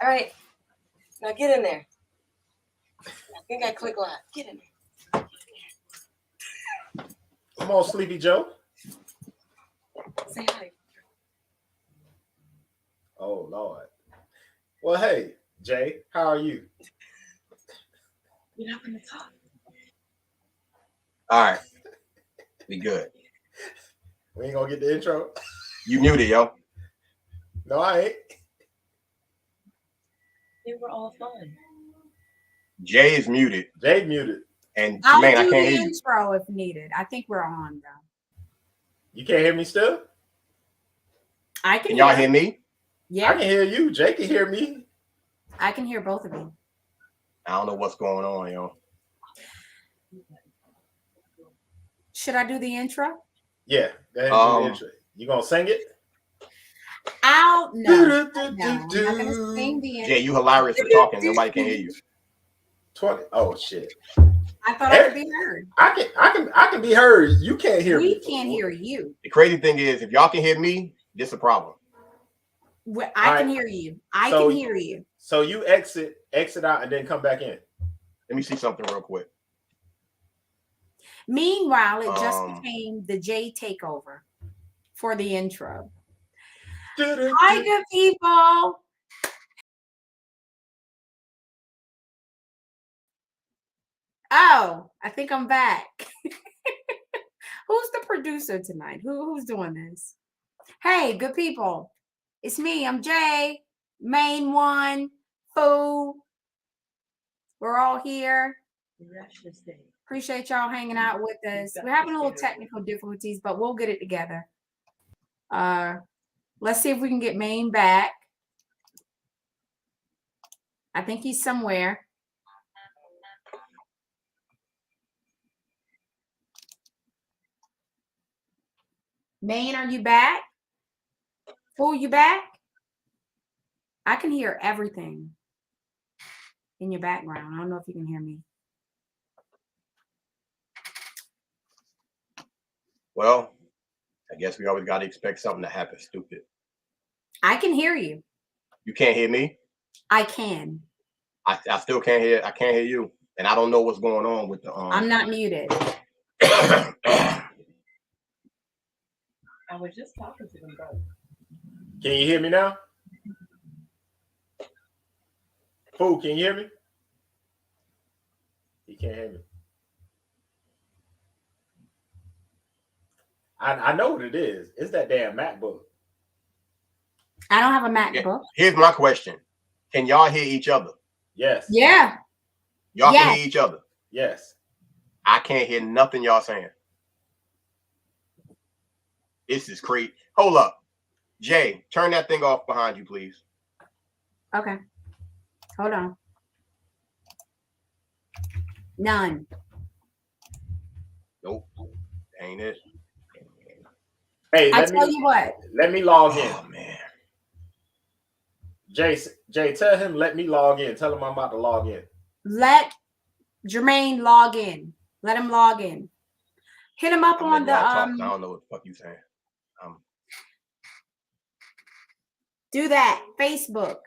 All right. Now get in there. I think I click live. Get in there. Come on, Sleepy Joe. Say hi. Oh, Lord. Well, hey, Jay, how are you? You're not going to talk. All right. We good. We ain't going to get the intro. You muted, yo. No, I ain't. They were all fun. Jay is muted. Jay muted. And I'll Jermaine, I do can't the hear you. intro if needed. I think we're on though. You can't hear me still? I can. Can y'all hear me? Yeah. I can hear you. Jay can hear me. I can hear both of you. I don't know what's going on, yo. Should I do the intro? Yeah. Go ahead and do the intro. You gonna sing it? No. I'm not gonna sing the intro. Jay, you hilarious for talking. Nobody can hear you. 20. Oh shit. I thought I could be heard. I can be heard. You can't hear me. We can't hear you. The crazy thing is, if y'all can hear me, this is a problem. I can hear you. I can hear you. So you exit out and then come back in. Let me see something real quick. Meanwhile, it just became the J takeover for the intro. Hi, good people. Oh, I think I'm back. Who's the producer tonight? Who's doing this? Hey, good people. It's me. I'm Jay. Main one. Foo. We're all here. Appreciate y'all hanging out with us. We're having a little technical difficulties, but we'll get it together. Let's see if we can get Main back. I think he's somewhere. Main, are you back? Fool, you back? I can hear everything in your background. I don't know if you can hear me. Well, I guess we always got to expect something to happen stupid. I can hear you. You can't hear me? I can. I still can't hear. I can't hear you. And I don't know what's going on with the I'm not muted. I was just talking to them both. Can you hear me now? Fool, can you hear me? He can't hear me. I know what it is. It's that damn MacBook. I don't have a MacBook. Here's my question. Can y'all hear each other? Yes. Yeah. Y'all can hear each other? Yes. I can't hear nothing y'all saying. This is crazy. Hold up. Jay, turn that thing off behind you, please. Okay. Hold on. None. Nope. Ain't it? Hey, I tell you what. Let me log in. Oh, man. Jay, tell him let me log in. Tell him I'm about to log in. Let Jermaine log in. Let him log in. Hit him up on the I don't know what the fuck you saying. Do that. Facebook.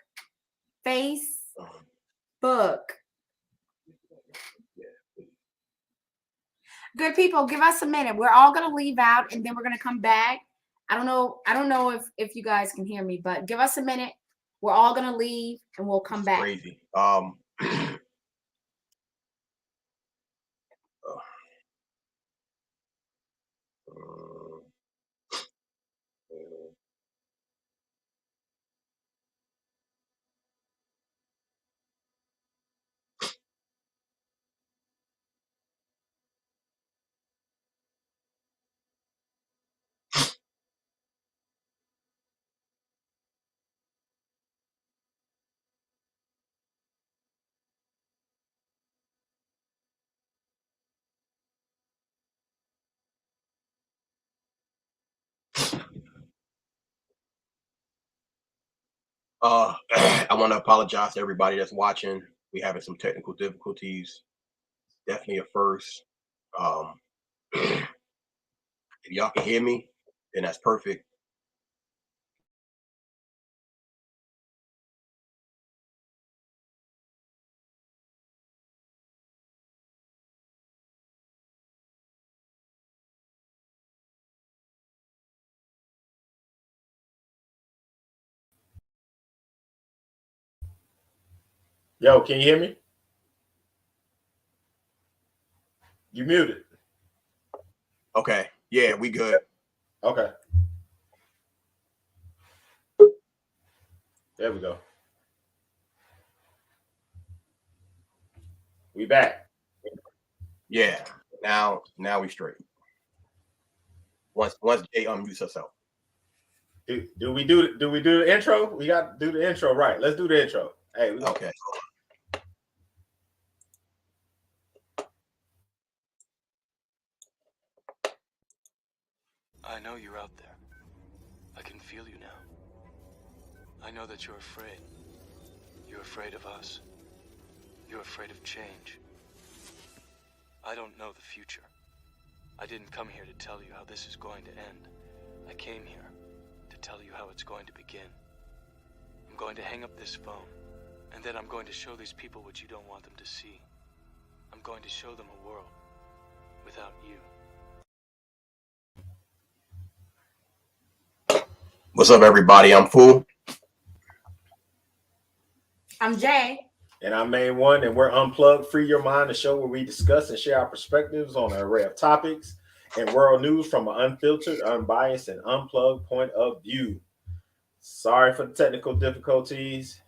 Good people, give us a minute. We're all gonna leave out and then we're gonna come back. I don't know if you guys can hear me, but give us a minute. We're all gonna leave and we'll come back. Crazy. I want to apologize to everybody that's watching. We're having some technical difficulties. Definitely a first. If y'all can hear me, then that's perfect. Yo, can you hear me? You muted. Okay. Yeah, we good. Okay. There we go. We back. Yeah. Now we straight. Once Jay unmutes herself. Do we do the intro? We got to do the intro, right? Let's do the intro. Hey, Okay. I know you're out there. I can feel you now. I know that you're afraid. You're afraid of us. You're afraid of change. I don't know the future. I didn't come here to tell you how this is going to end. I came here to tell you how it's going to begin. I'm going to hang up this phone, and then I'm going to show these people what you don't want them to see. I'm going to show them a world without you. What's up, everybody? I'm Fool. I'm Jay. And I'm Main One, and we're Unplugged, Free Your Mind, the show where we discuss and share our perspectives on an array of topics and world news from an unfiltered, unbiased, and unplugged point of view. Sorry for the technical difficulties.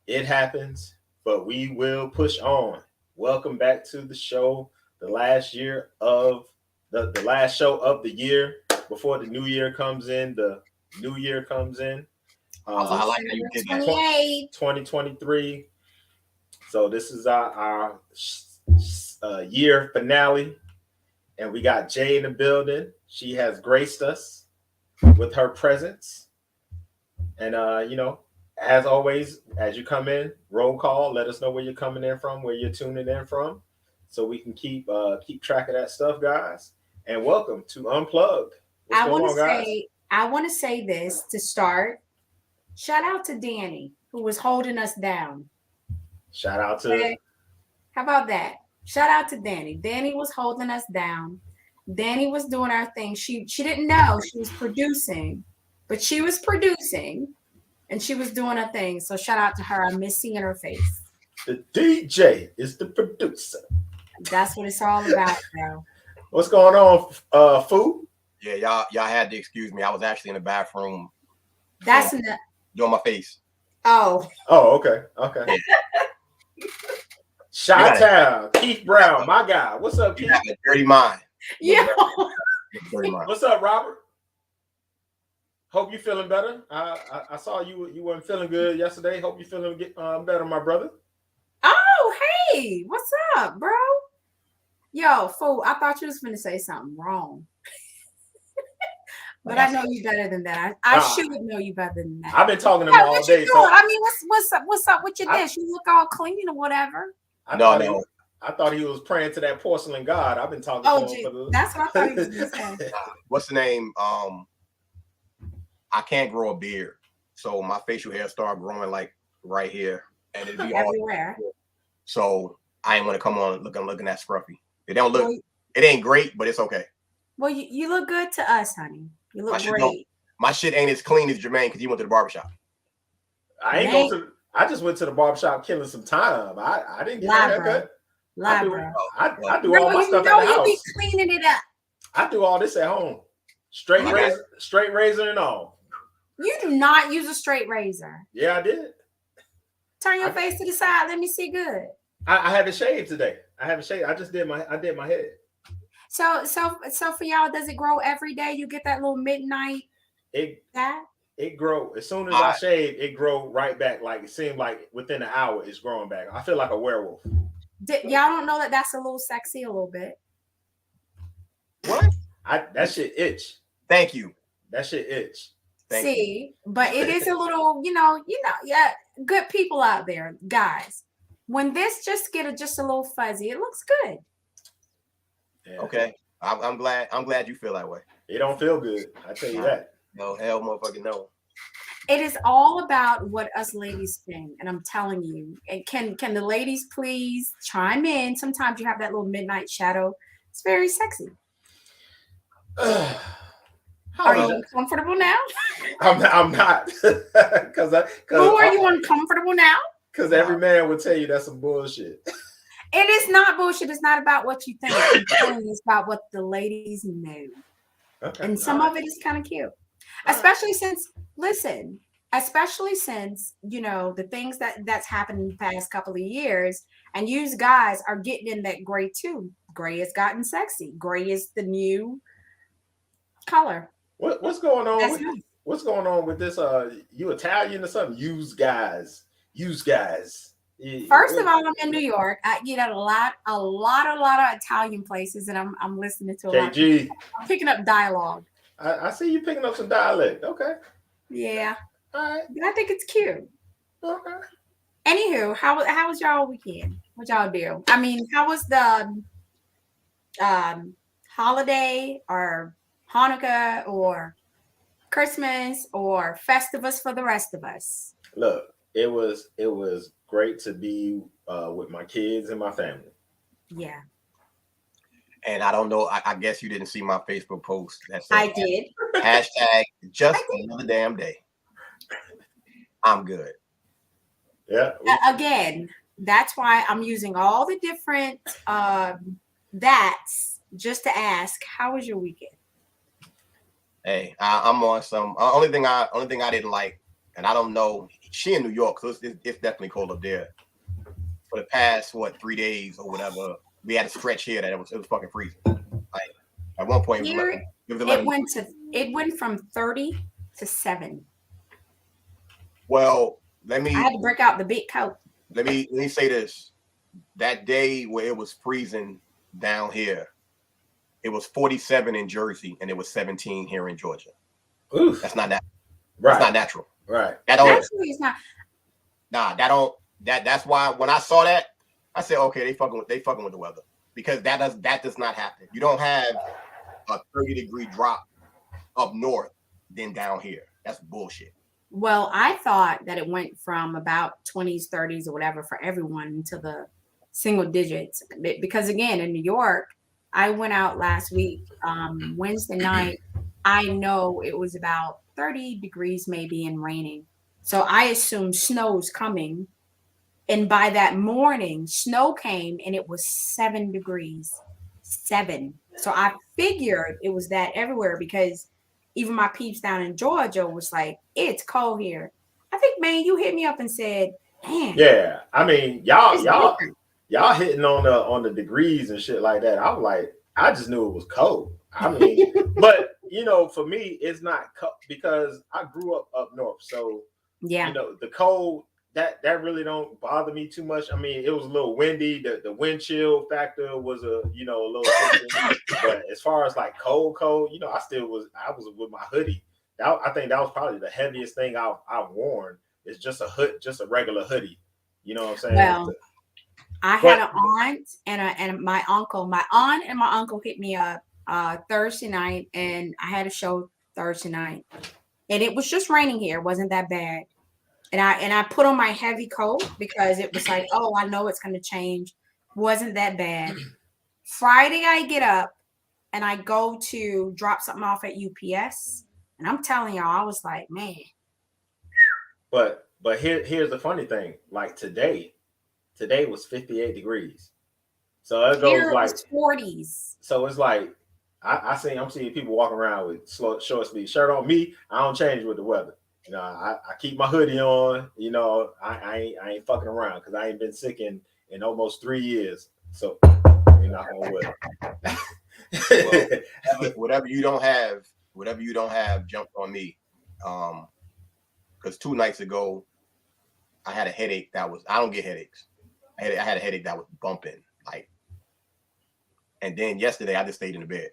It happens, but we will push on. Welcome back to the show, the last year of the last show of the year before the new year comes in. The new year comes in. I like how you did that. 2023. So this is our year finale, and we got Jay in the building. She has graced us with her presence, and as always, as you come in, roll call. Let us know where you're coming in from, where you're tuning in from, so we can keep track of that stuff, guys. And welcome to Unplugged. What's going on, guys? I want to say this to start. Shout out to Danny, who was holding us down. Shout out to. Okay. How about that? Shout out to Danny. Danny was holding us down. Danny was doing our thing. She didn't know she was producing, but she was producing, and she was doing her thing. So shout out to her. I miss seeing her face. The DJ is the producer. That's what it's all about, bro. What's going on, Foo? Yeah, y'all had to excuse me. I was actually in the bathroom. That's doing my face. Oh, okay. Chi-Town, Keith Brown, my guy. What's up, Keith? You have a dirty mind. yeah. Dirty mind. What's up, Robert? Hope you feeling better. I saw you weren't feeling good yesterday. Hope you feeling better, my brother. Oh, hey, what's up, bro? Yo, fool, I thought you was going to say something wrong. But I know you better than that. I should know you better than that. I've been talking to him all day. So I mean, what's up with your dish? You look all clean or whatever. No. I thought he was praying to that porcelain god. I've been talking to him. That's what I thought he was going to say. What's the name? I can't grow a beard, so my facial hair started growing like right here, and it'd be everywhere. So I ain't want to come on looking that scruffy. It don't look. It ain't great, but it's okay. Well, you look good to us, honey. You look great. My shit ain't as clean as Jermaine because he went to the barbershop. I just went to the barbershop killing some time. I didn't get a haircut. I do all my stuff at the house. You be cleaning it up. I do all this at home. Straight razor and all. You do not use a straight razor. Yeah, I did. Turn your face to the side. Let me see good. I had a shave today. I just did my head. So for y'all, does it grow every day? You get that little midnight. It grow as soon as I shave. It grow right back. Like it seemed like within an hour, it's growing back. I feel like a werewolf. Y'all don't know that's a little sexy a little bit. What? That shit itch. Thank you. That shit itch. But it is a little, yeah, good people out there, guys. When this just get just a little fuzzy, it looks good. Yeah. Okay, I'm glad you feel that way. It don't feel good. I tell you that. No, hell, motherfucking no. It is all about what us ladies think, and I'm telling you. And can the ladies please chime in? Sometimes you have that little midnight shadow. It's very sexy. Are you uncomfortable now? I'm not. Because are you uncomfortable now? Because every man would tell you that's some bullshit. It is not bullshit. It's not about what you think. It's about what the ladies know. Okay. And some of it is kind of cute. Especially since, listen, especially since, the things that's happened in the past couple of years, and you guys are getting in that gray too. Gray has gotten sexy. Gray is the new color. What's going on? That's nice. What's going on with this? You Italian or something? Use guys. First of all, I'm in New York. I get at a lot of Italian places, and I'm listening to a lot. KG. I'm picking up dialogue. I see you picking up some dialect. Okay. Yeah. All right. But I think it's cute. Okay. Anywho, how was y'all weekend? What y'all do? I mean, how was the holiday or Hanukkah or Christmas or Festivus for the rest of us? Look, it was great to be with my kids and my family. Yeah. And I don't know. I guess you didn't see my Facebook post. That said, I did. Hashtag just another damn day. I'm good. Yeah. Again, that's why I'm using all the different that's just to ask, how was your weekend? Hey, I'm on some. Only thing I didn't like, and I don't know. She in New York, so it's definitely cold up there. For the past 3 days or whatever, we had a stretch here that it was fucking freezing. Like at one point, Here, it went from 30 to 7. Well, I had to break out the big coat. Let me say this. That day where it was freezing down here, it was 47 in Jersey and it was 17 here in Georgia. Oof. That's not that. Right. That's not natural. Right. Actually, it's not. Nah, that's why when I saw that, I said, okay, they fucking with the weather. Because that does not happen. You don't have a 30-degree drop up north than down here. That's bullshit. Well, I thought that it went from about 20s, 30s, or whatever for everyone into the single digits. Because again, in New York, I went out last week, Wednesday night. I know it was about 30 degrees maybe and raining. So I assumed snow's coming. And by that morning, snow came and it was 7 degrees. 7. So I figured it was that everywhere because even my peeps down in Georgia was like, it's cold here. I think, man, you hit me up and said, man. Yeah. I mean, y'all hitting on the degrees and shit like that. I was like, I just knew it was cold. I mean, but for me, it's not cold because I grew up north. So yeah, the cold that really don't bother me too much. I mean, it was a little windy. The wind chill factor was a little different. But as far as like cold, I was with my hoodie. I think that was probably the heaviest thing I've worn. It's just a regular hoodie. You know what I'm saying? Well, I had an aunt and my uncle. My aunt and my uncle hit me up Thursday night, and I had a show Thursday night, and it was just raining here. It wasn't that bad. And I put on my heavy coat because it was like, oh, I know it's going to change. Wasn't that bad. Friday, I get up and I go to drop something off at UPS. And I'm telling y'all, I was like, man. But here's the funny thing. Like today was 58 degrees. So it goes Here like 40s. So it's like I'm seeing people walking around with short sleeve shirt on. Me, I don't change with the weather. I keep my hoodie on. I ain't fucking around because I ain't been sick in almost 3 years. So you're not gonna well, whatever you don't have, jumped on me. Because 2 nights ago, I had a headache I don't get headaches. I had a headache that was bumping, and then yesterday I just stayed in the bed.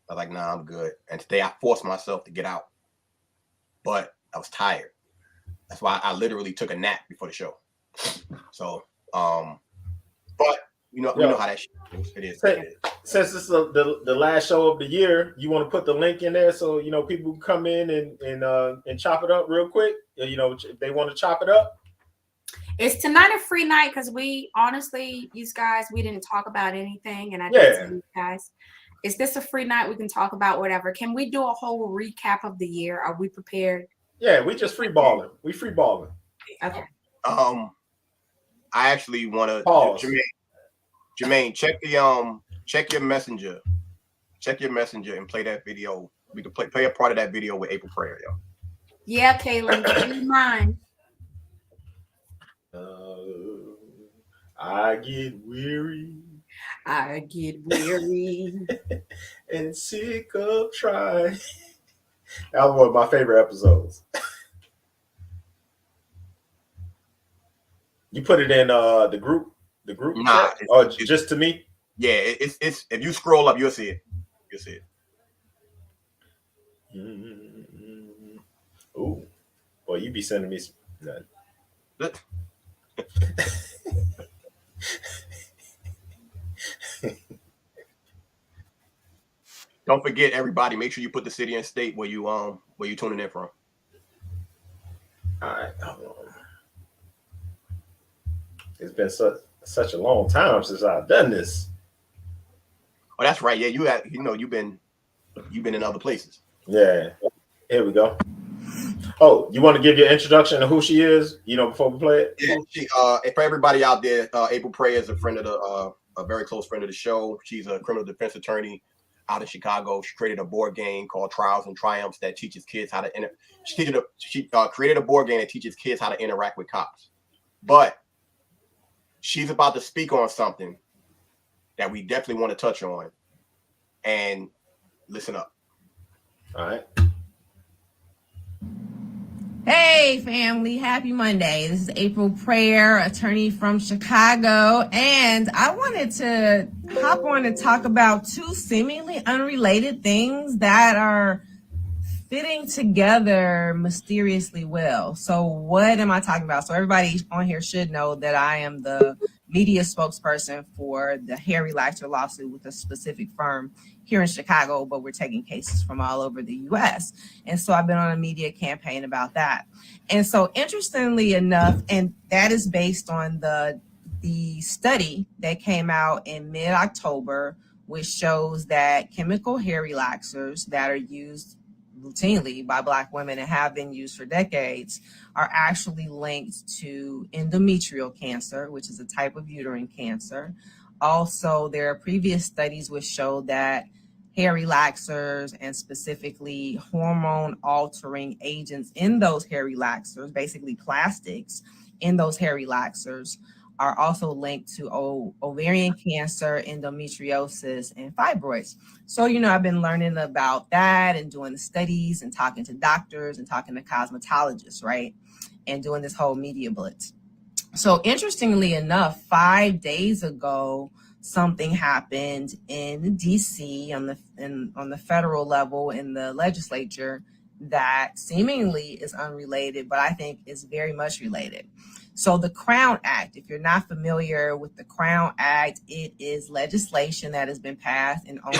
I was like, nah, I'm good. And today I forced myself to get out, but I was tired. That's why I literally took a nap before the show. So, but you know how that shit is. It is. Since this is the last show of the year, you want to put the link in there so people can come in and chop it up real quick. If they want to chop it up. It's tonight a free night because we honestly, you guys, we didn't talk about anything, and I did tell you guys. Is this a free night? We can talk about whatever. Can we do a whole recap of the year? Are we prepared? Yeah, we just free balling. We free balling. Okay. I actually want to, Pause. Jermaine, check your messenger. Check your messenger and play that video. We can play a part of that video with April Prayer, yo. Yeah, Kaylin, read mine. I get weary. I get weary. And sick of trying. That was one of my favorite episodes. You put it in the group Nah, chat? Or just to me? Yeah, it's if you scroll up, you'll see it. You'll see it. Ooh, boy, you be sending me nothing. Don't forget, everybody. Make sure you put the city and state where you tuning in from. All right, it's been such a long time since I've done this. Oh, that's right. Yeah, you've been in other places. Yeah, here we go. Oh, you want to give your introduction to who she is? Before we play it. Yeah, she for everybody out there, April Prey is a friend of a very close friend of the show. She's a criminal defense attorney out in Chicago. She created a board game called Trials and Triumphs that teaches kids how to She created a board game that teaches kids how to interact with cops. But she's about to speak on something that we definitely want to touch on. And listen up. All right. Hey family, happy Monday. This is April Prayer, attorney from Chicago, and I wanted to hop on and talk about two seemingly unrelated things that are fitting together mysteriously well. So what am I talking about? So everybody on here should know that I am the media spokesperson for the hair relaxer lawsuit with a specific firm here in Chicago, but we're taking cases from all over the US. And so I've been on a media campaign about that. And so interestingly enough, and that is based on the study that came out in mid-October, which shows that chemical hair relaxers that are used routinely by Black women and have been used for decades are actually linked to endometrial cancer, which is a type of uterine cancer. Also, there are previous studies which show that hair relaxers and specifically hormone altering agents in those hair relaxers, basically plastics in those hair relaxers, are also linked to ovarian cancer, endometriosis, and fibroids. So, I've been learning about that and doing the studies and talking to doctors and talking to cosmetologists, right? And doing this whole media blitz. So interestingly enough, 5 days ago, something happened in DC on the federal level in the legislature that seemingly is unrelated, but I think is very much related. So the Crown Act, if you're not familiar with the Crown Act, it is legislation that has been passed in all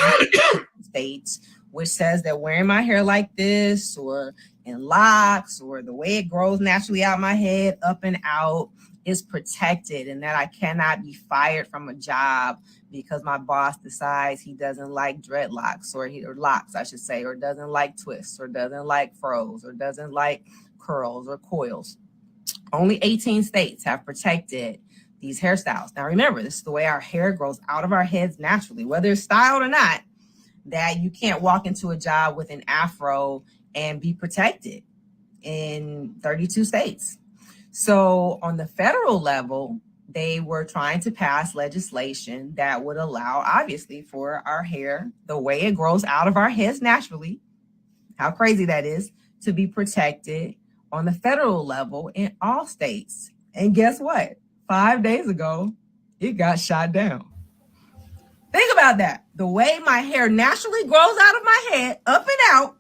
states, which says that wearing my hair like this or in locks or the way it grows naturally out my head up and out is protected, and that I cannot be fired from a job because my boss decides he doesn't like dreadlocks or locks, I should say, or doesn't like twists or doesn't like froze or doesn't like curls or coils. Only 18 states have protected these hairstyles. Now, remember, this is the way our hair grows out of our heads naturally, whether it's styled or not, that you can't walk into a job with an afro and be protected in 32 states. So on the federal level, they were trying to pass legislation that would allow, obviously, for our hair, the way it grows out of our heads naturally, how crazy that is, to be protected on the federal level in all states. And guess what? 5 days ago, it got shot down. Think about that. The way my hair naturally grows out of my head, up and out,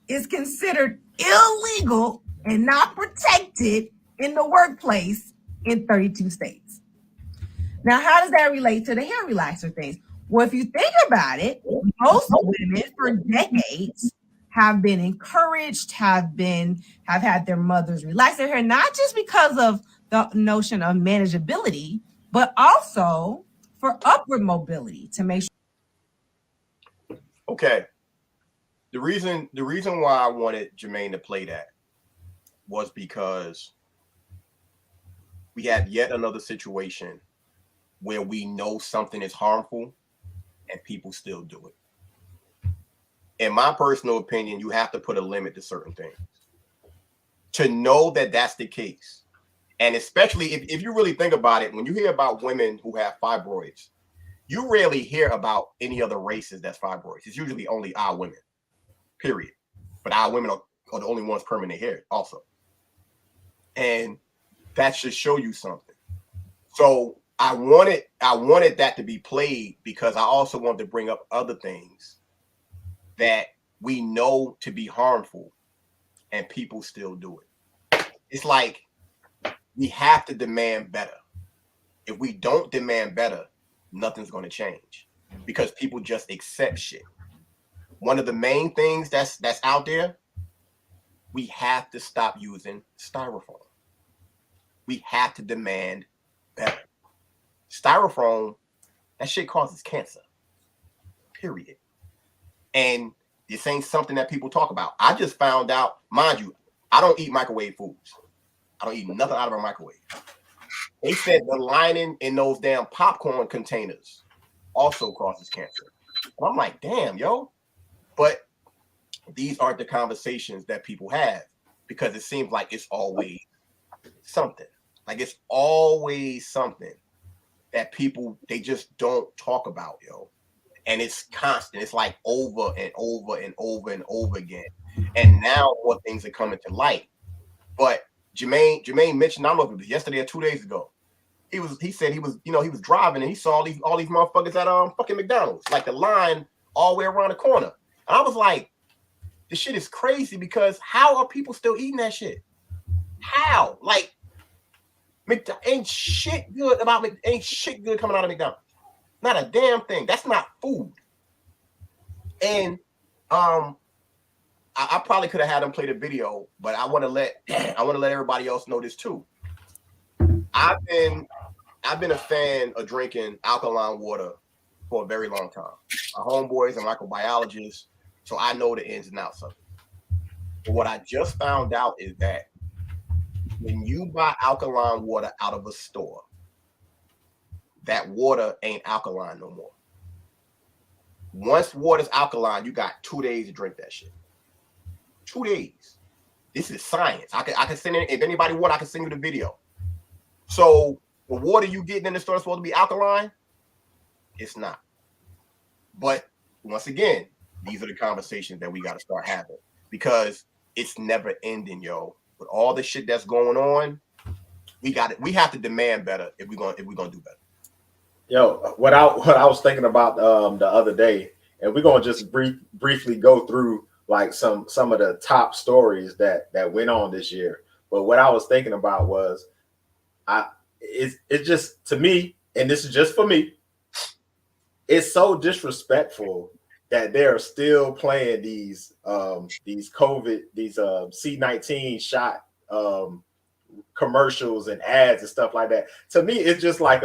is considered illegal and not protected in the workplace in 32 states. Now, how does that relate to the hair relaxer things? Well, if you think about it, most women for decades have been encouraged, have had their mothers relax their hair, not just because of the notion of manageability, but also for upward mobility to make sure. Okay. The reason why I wanted Jermaine to play that was because we have yet another situation where we know something is harmful and people still do it. In my personal opinion, you have to put a limit to certain things. To know that that's the case, and especially if you really think about it, when you hear about women who have fibroids, you rarely hear about any other races that's fibroids. It's usually only our women, period. But our women are the only ones permanent hair also. And that should show you something. So I wanted that to be played because I also wanted to bring up other things that we know to be harmful and people still do it. It's like we have to demand better. If we don't demand better, nothing's going to change because people just accept shit. One of the main things that's out there, we have to stop using styrofoam. We have to demand better. Styrofoam, that shit causes cancer. Period. And this ain't something that people talk about. I just found out, mind you, I don't eat microwave foods. I don't eat nothing out of a microwave. They said the lining in those damn popcorn containers also causes cancer. And I'm like, damn, yo. But these aren't the conversations that people have because it seems like it's always something. Like it's always something that people, they just don't talk about, yo. And it's constant. It's like over and over and over and over again. And now more things are coming to light. But Jermaine mentioned, I don't know if it was yesterday or 2 days ago. He said he was driving and he saw all these motherfuckers at fucking McDonald's, like the line all the way around the corner. And I was like, this shit is crazy because how are people still eating that shit? How? Like, ain't shit good coming out of McDonald's. Not a damn thing. That's not food. And I probably could have had them play the video, but I want to let everybody else know this too. I've been a fan of drinking alkaline water for a very long time. My homeboys are microbiologists, so I know the ins and outs of it. But what I just found out is that when you buy alkaline water out of a store, that water ain't alkaline no more. Once water's alkaline, you got 2 days to drink that shit. 2 days. This is science. I can send it. If anybody want, I can send you the video. So the water you getting in the store is supposed to be alkaline. It's not. But once again, these are the conversations that we got to start having because it's never ending, yo. With all the shit that's going on, we have to demand better if we're gonna do better. Yo, what I was thinking about the other day, and we're gonna just briefly go through like some of the top stories that went on this year. But what I was thinking about was, it's just to me, and this is just for me, it's so disrespectful that they are still playing these COVID, these C-19 shot commercials and ads and stuff like that. To me, it's just like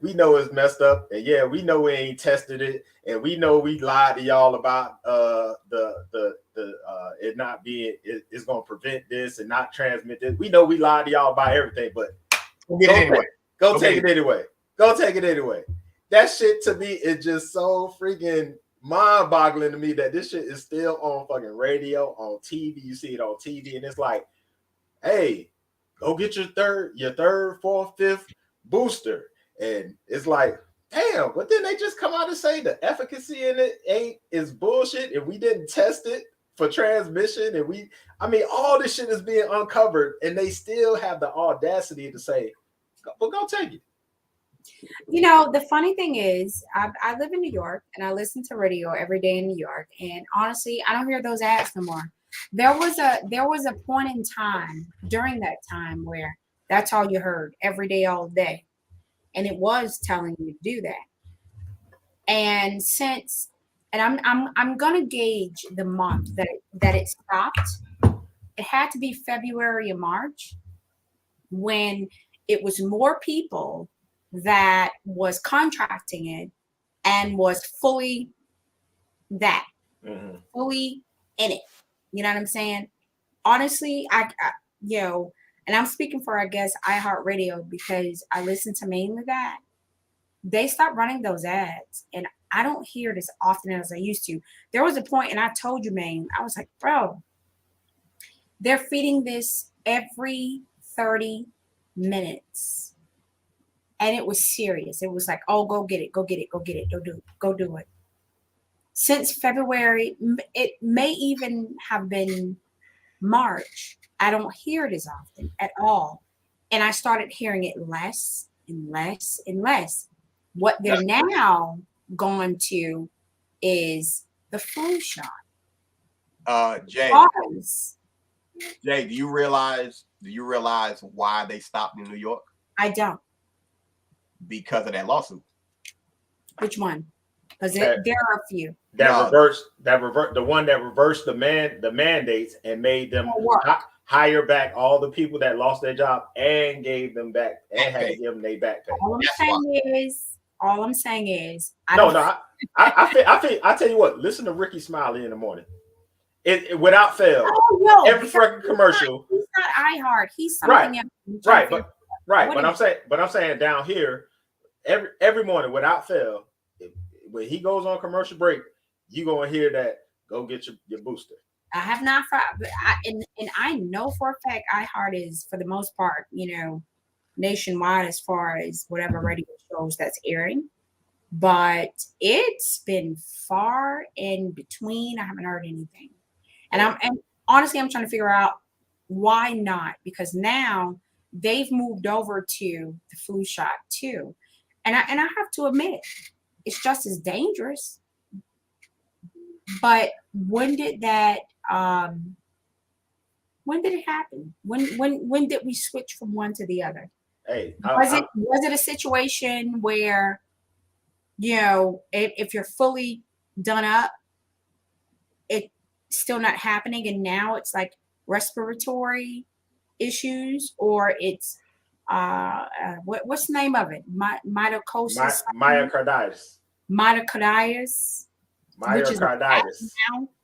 we know it's messed up, and yeah, we know we ain't tested it, and we know we lied to y'all about it not being it's gonna prevent this and not transmit this. We know we lied to y'all about everything, but go take it anyway. That shit to me is just so freaking mind-boggling to me that this shit is still on fucking radio, on TV. You see it on TV, and it's like, hey, go get your third, fourth, fifth booster. And it's like, damn, but then they just come out and say the efficacy in it is bullshit, and we didn't test it for transmission, and all this shit is being uncovered, and they still have the audacity to say, well, go take it. You know, the funny thing is, I live in New York and I listen to radio every day in New York. And honestly, I don't hear those ads no more. There was a point in time during that time where that's all you heard every day, all day. And it was telling you to do that. And I'm gonna gauge the month that it stopped. It had to be February or March when it was more people that was contracting it and was fully fully in it. You know what I'm saying? Honestly, and I'm speaking for, I guess, iHeartRadio, because I listen to mainly that. They stopped running those ads, and I don't hear it as often as I used to. There was a point, and I told you, Maine, I was like, bro, they're feeding this every 30 minutes. And it was serious. It was like, oh, go get it, go get it, go get it, go do it. Since February, it may even have been March, I don't hear it as often at all. And I started hearing it less and less and less. What they're now going to is the flu shot. Jay, Pause. Jay, do you realize why they stopped in New York? I don't. Because of that lawsuit. Which one? Because Okay. there are a few. The one that reversed the mandates and made them hire back all the people that lost their job and gave them back and had to give them their back pay. All I'm saying is, I tell you what, listen to Ricky Smiley in the morning. It without fail. Every freaking commercial. He's not iHeart. He's something else. Right. But I'm saying down here, every morning without fail, when he goes on commercial break, you gonna hear that. Go get your booster. I have not, and I know for a fact iHeart is, for the most part, nationwide as far as whatever radio shows that's airing. But it's been far in between. I haven't heard anything, and honestly, I'm trying to figure out why not, because now they've moved over to the flu shot too, and I have to admit, it's just as dangerous. But when did that? When did it happen? When did we switch from one to the other? Hey, was it a situation where, if you're fully done up, it's still not happening, and now it's like respiratory issues, or it's what's the name of it? Mitocosis. Myocarditis.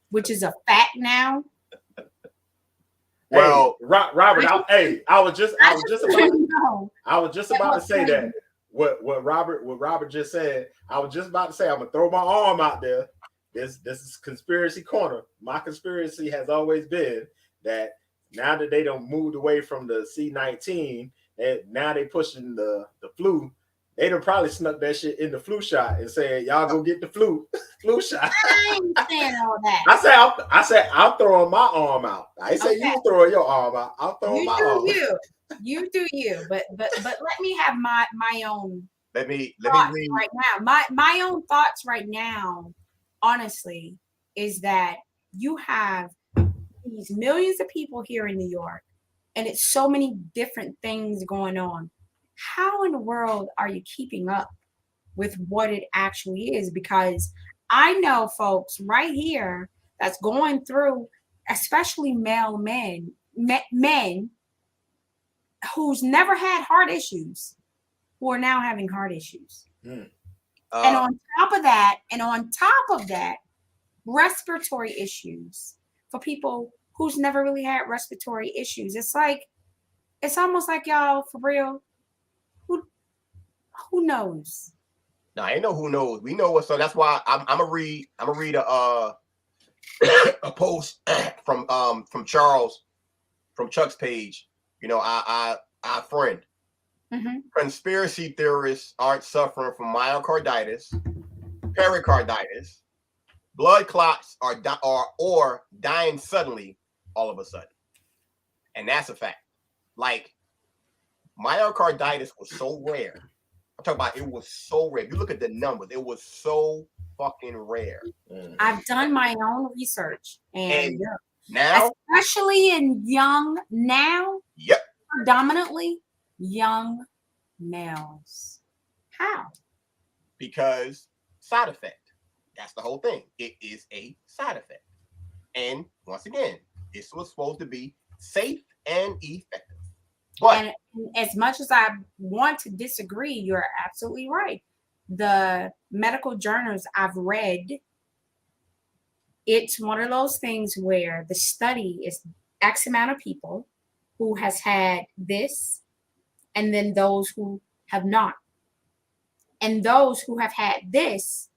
Which is a fact now. Well, Robert, I was just about to say that what Robert just said. I was just about to say, I'm gonna throw my arm out there. This is conspiracy corner. My conspiracy has always been that now that they don't moved away from the C-19, and now they pushing the flu. They done probably snuck that shit in the flu shot and said, "Y'all go get the flu shot." I ain't saying all that. I said I'm throwing my arm out. I said you throwing your arm out. I'm throwing my arm. You do you. But let me have my own. Let me read right now. My own thoughts right now, honestly, is that you have these millions of people here in New York, and it's so many different things going on. How in the world are you keeping up with what it actually is? Because I know folks right here that's going through, especially male men who's never had heart issues, who are now having heart issues. And on top of that, respiratory issues for people who's never really had respiratory issues. It's almost like, y'all, for real, who knows? No, I know who knows. We know what. So that's why I'm gonna read a post from Charles, from Chuck's page. Our friend. Mm-hmm. Conspiracy theorists aren't suffering from myocarditis, pericarditis, blood clots, or dying suddenly all of a sudden, and that's a fact. Like, myocarditis was so rare. I'm talking about, it was so rare. If you look at the numbers, it was so fucking rare. I've done my own research, and now, especially in young now, predominantly young males. How? Because side effect. That's the whole thing. It is a side effect. And once again, this was supposed to be safe and effective. But and as much as I want to disagree, you're absolutely right. The medical journals I've read, it's one of those things where the study is X amount of people, who has had this, and then those who have not. And those who have had this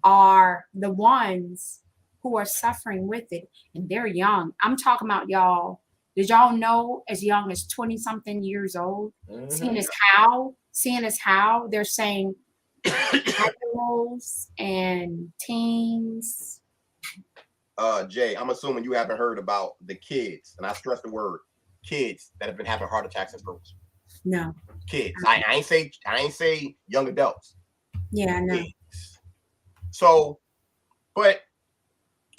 are the ones who are suffering with it, and they're young. I'm talking about y'all. Did y'all know as young as 20 something years old, seeing as how they're saying adults and teens. Jay, I'm assuming you haven't heard about the kids, and I stress the word kids that have been having heart attacks in schools. No. Kids. I ain't say young adults. Yeah, I know. Kids. So, but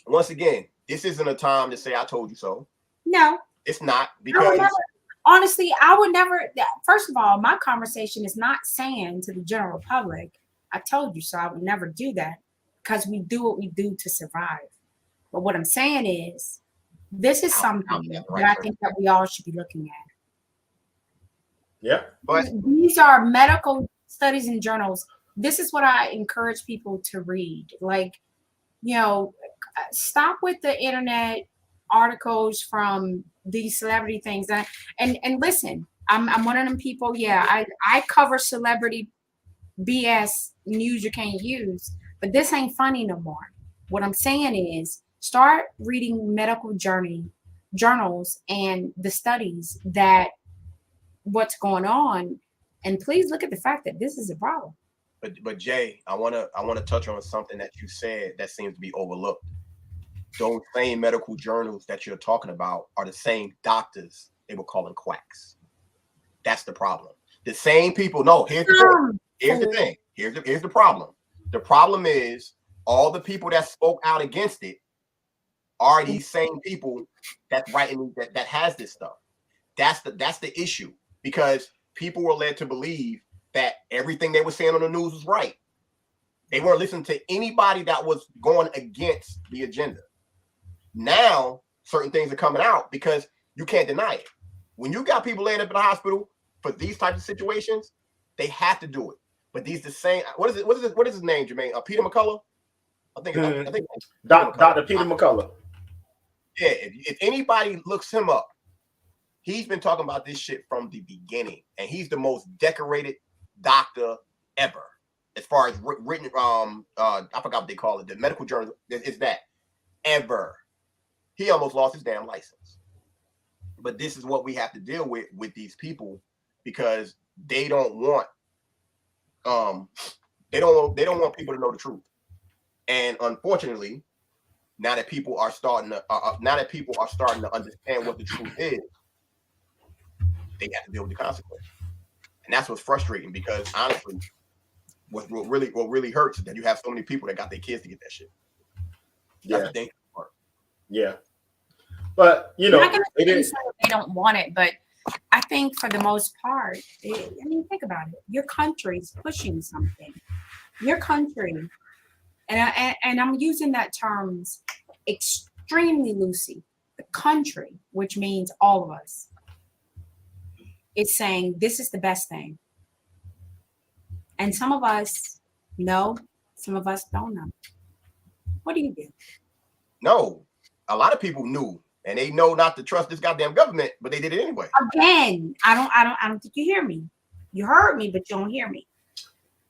once again, this isn't a time to say I told you so. No. It's not, because honestly, I would never. First of all, my conversation is not saying to the general public, I told you so. I would never do that, because we do what we do to survive. But what I'm saying is, this is something that I think that we all should be looking at. Yeah. But These are medical studies and journals. This is what I encourage people to read. Like, stop with the internet articles from these celebrity things. And listen, I'm one of them people. Yeah, I cover celebrity BS news you can't use, but this ain't funny no more. What I'm saying is, start reading medical journals and the studies that what's going on, and please look at the fact that this is a problem. But Jay, I wanna touch on something that you said that seems to be overlooked. Those same medical journals that you're talking about are the same doctors they were calling quacks. That's the problem. The same people. No, here's the thing. Here's the problem. The problem is all the people that spoke out against it are these same people that's writing that has this stuff. That's the issue, because people were led to believe that everything they were saying on the news was right. They weren't listening to anybody that was going against the agenda. Now, certain things are coming out because you can't deny it. When you got people laying up in the hospital for these types of situations, they have to do it. But these the same. What is his name, Jermaine? Peter McCullough. I think Dr. Peter McCullough. Yeah. If anybody looks him up, he's been talking about this shit from the beginning, and he's the most decorated doctor ever, as far as written. I forgot what they call it. The medical journal is that ever. He almost lost his damn license. But this is what we have to deal with these people, because they don't want they don't want people to know the truth. And unfortunately, now that people are starting to understand what the truth is, they have to deal with the consequences. And that's what's frustrating, because honestly, what really hurts is that you have so many people that got their kids to get that shit. That's the dangerous part. Yeah. But I'm not gonna say they don't want it, but I think for the most part, think about it. Your country's pushing something. Your country, and I'm using that terms extremely loosely. The country, which means all of us, is saying this is the best thing. And some of us know, some of us don't know. What do you do? No, a lot of people knew, and they know not to trust this goddamn government, but they did it anyway. Again, I don't think you hear me. You heard me, but you don't hear me.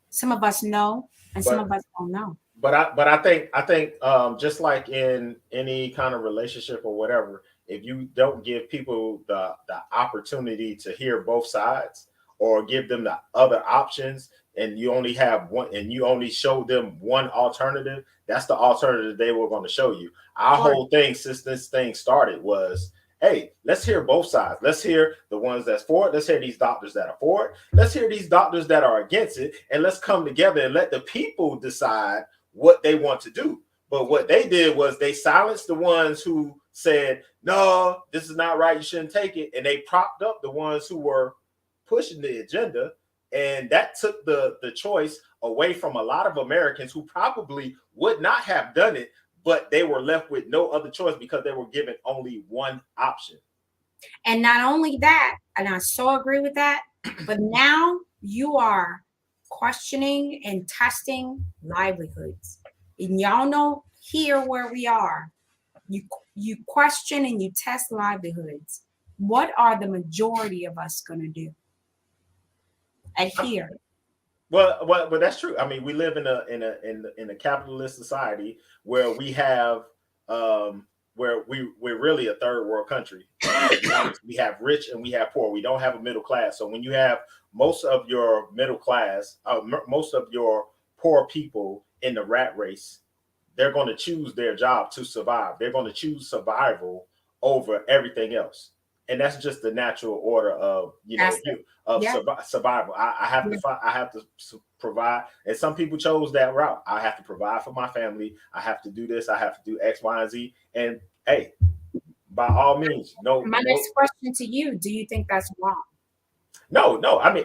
Some of us know, and some of us don't know. But I think just like in any kind of relationship or whatever, if you don't give people the opportunity to hear both sides, or give them the other options, and you only have one, and you only show them one alternative, that's the alternative they were going to show you. Our whole thing since this thing started was, hey, let's hear both sides. Let's hear the ones that's for it. Let's hear these doctors that are for it. Let's hear these doctors that are against it. And let's come together and let the people decide what they want to do. But what they did was they silenced the ones who said, no, this is not right, you shouldn't take it. And they propped up the ones who were pushing the agenda. And that took the choice away from a lot of Americans who probably would not have done it, but they were left with no other choice because they were given only one option. And not only that, and I so agree with that, but now you are questioning and testing livelihoods. And y'all know here where we are, you question and you test livelihoods. what are the majority of us going to do? Adhere. Well, that's true. I mean, we live in a capitalist society where we have where we're really a third world country. To be honest, we have rich and we have poor. We don't have a middle class. So when you have most of your middle class, most of your poor people in the rat race, they're going to choose their job to survive. They're going to choose survival over everything else. And that's just the natural order of survival. I have to provide, and some people chose that route. I have to provide for my family. I have to do this. I have to do X, Y, and Z. And hey, by all means, no. My next question to you: do you think that's wrong? No. I mean,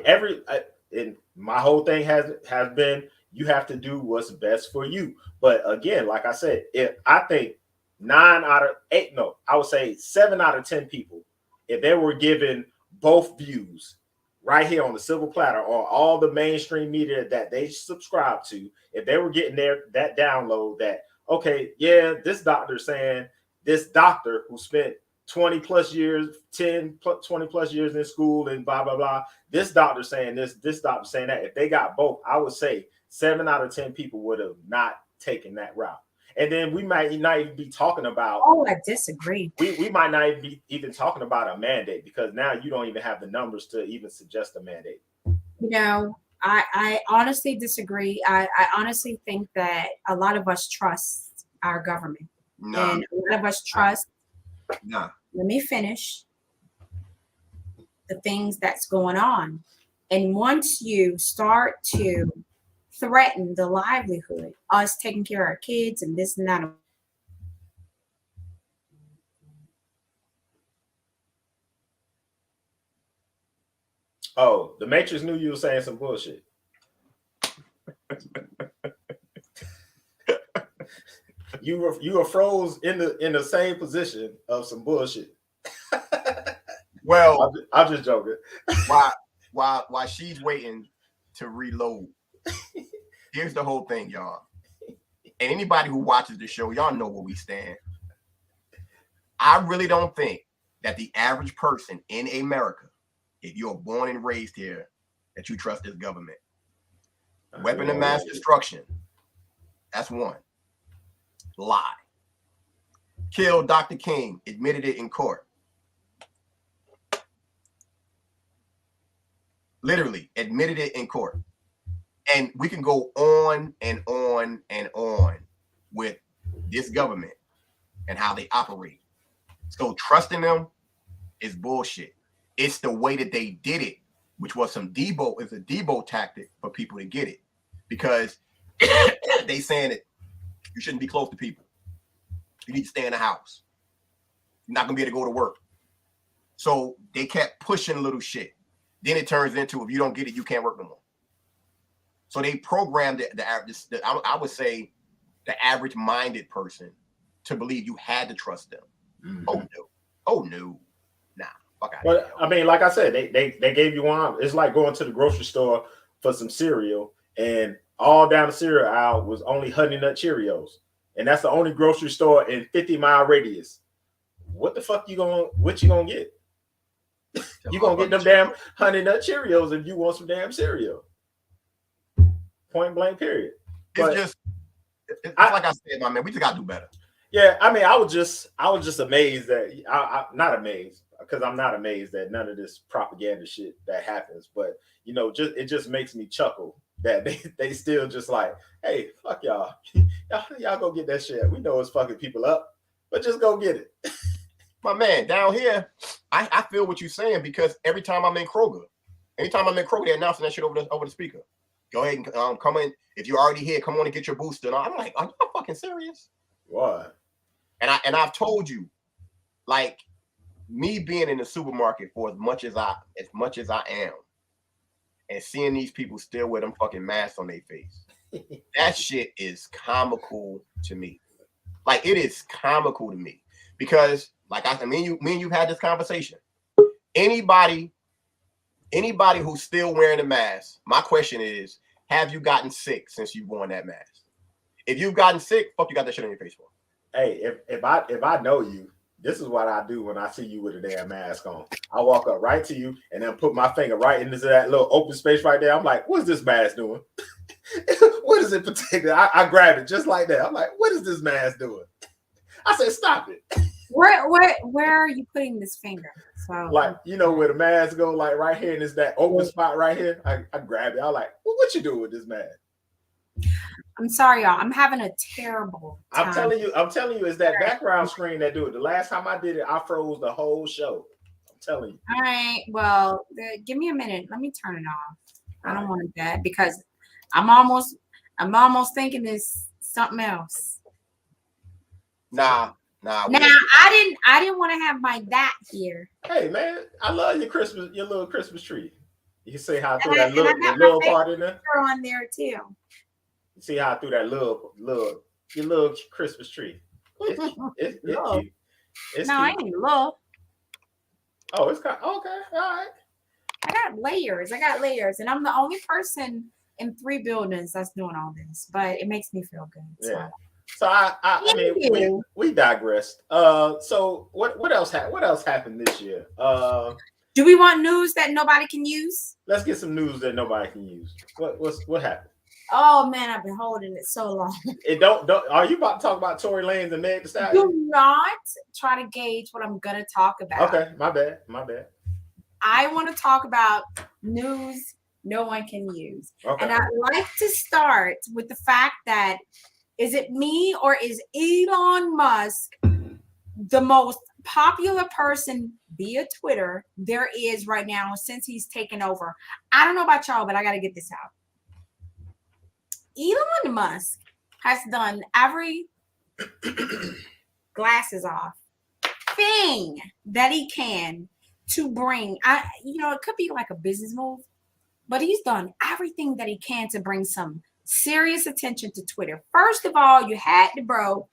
and my whole thing has been you have to do what's best for you. But again, like I said, I think 9 out of 8, no, I would say 7 out of 10 people, if they were given both views right here on the silver platter on all the mainstream media that they subscribe to, if they were getting that download that, okay, yeah, this doctor saying, this doctor who spent 20 plus years, 20 plus years in school and blah, blah, blah, this doctor saying this doctor saying that, if they got both, I would say 7 out of 10 people would have not taken that route. And then we might not even be talking about. Oh, I disagree. We might not even be even talking about a mandate, because now you don't even have the numbers to even suggest a mandate. You know, I honestly disagree. I honestly think that a lot of us trust our government. Nah. And a lot of us trust. Nah. Let me finish the things that's going on. And once you start to threaten the livelihood, us taking care of our kids and this and that. Oh, the Matrix knew you were saying some bullshit. You were froze in the same position of some bullshit. Well, I'm just joking. While she's waiting to reload, here's the whole thing, y'all. And anybody who watches the show, y'all know where we stand. I really don't think that the average person in America, if you're born and raised here, that you trust this government. Weapon of mass destruction. That's one. Lie. Killed Dr. King, admitted it in court. Literally admitted it in court. And we can go on and on and on with this government and how they operate. So trusting them is bullshit. It's the way that they did it, which was a Debo tactic for people to get it. Because they saying that you shouldn't be close to people. You need to stay in the house. You're not going to be able to go to work. So they kept pushing little shit. Then it turns into, if you don't get it, you can't work no more. So they programmed I would say the average minded person to believe you had to trust them. Mm-hmm. Oh no. Nah, fuck out. But I mean, like I said, they gave you one. It's like going to the grocery store for some cereal, and all down the cereal aisle was only Honey Nut Cheerios, and that's the only grocery store in 50-mile radius. What the fuck what you gonna get? You gonna get them damn Honey Nut Cheerios if you want some damn cereal. Point blank, period. It's like I said, my man, we just gotta do better. Yeah, I mean, I was just amazed that I'm not amazed, because I'm not amazed that none of this propaganda shit that happens, but it just makes me chuckle that they still just like, hey, fuck y'all, y'all go get that shit. We know it's fucking people up, but just go get it. My man, down here, I feel what you're saying, because every time I'm in Kroger, they're announcing that shit over the speaker. Go ahead and come in. If you're already here, come on and get your booster. And I'm like, are you fucking serious? Why? And I've told you, like, me being in the supermarket for as much as I am, and seeing these people still with them fucking masks on their face, that shit is comical to me. Like, it is comical to me, because like me and you've had this conversation. Anybody who's still wearing a mask, my question is, have you gotten sick since you've worn that mask? If you've gotten sick, fuck, you got that shit on your face for? Hey, if I know you This is what I do when I see you with a damn mask on. I walk up right to you and then put my finger right into that little open space right there. I'm like, what's this mask doing? What is it protecting? I grab it just like that. I'm like, what is this mask doing? I said, stop it. Where are you putting this finger? So Like, you know, where the mask go, like right here, and it's that open spot right here. I grab it. I'm like, well, what you doing with this mask? I'm sorry, y'all. I'm having a terrible time. I'm telling you, it's that background screen that do it. The last time I did it, I froze the whole show. I'm telling you. All right. Well, give me a minute. Let me turn it off. I don't want that because I'm almost thinking it's something else. Nah. I didn't want to have my that here. Hey man, I love your little Christmas tree. You can see how I threw that little part in there. On there too. You see how I threw that your little Christmas tree. It's cute. It's no, cute. I ain't look. Oh, it's kind of, okay. All right. I got layers, and I'm the only person in 3 buildings that's doing all this, but it makes me feel good. Yeah. So I mean, we digressed. So what else happened this year? Do we want news that nobody can use? Let's get some news that nobody can use. What happened? Oh man, I've been holding it so long. It don't. Are you about to talk about Tory Lanez and Meg Thee Stallion? Do not try to gauge what I'm gonna talk about. Okay, my bad. I want to talk about news no one can use. Okay. And I'd like to start with the fact that is it me or is Elon Musk the most popular person via Twitter there is right now since he's taken over? I don't know about y'all, but I got to get this out. Elon Musk has done every glasses off thing that he can to bring, it could be like a business move, but he's done everything that he can to bring some serious attention to Twitter. First of all, you had the bro.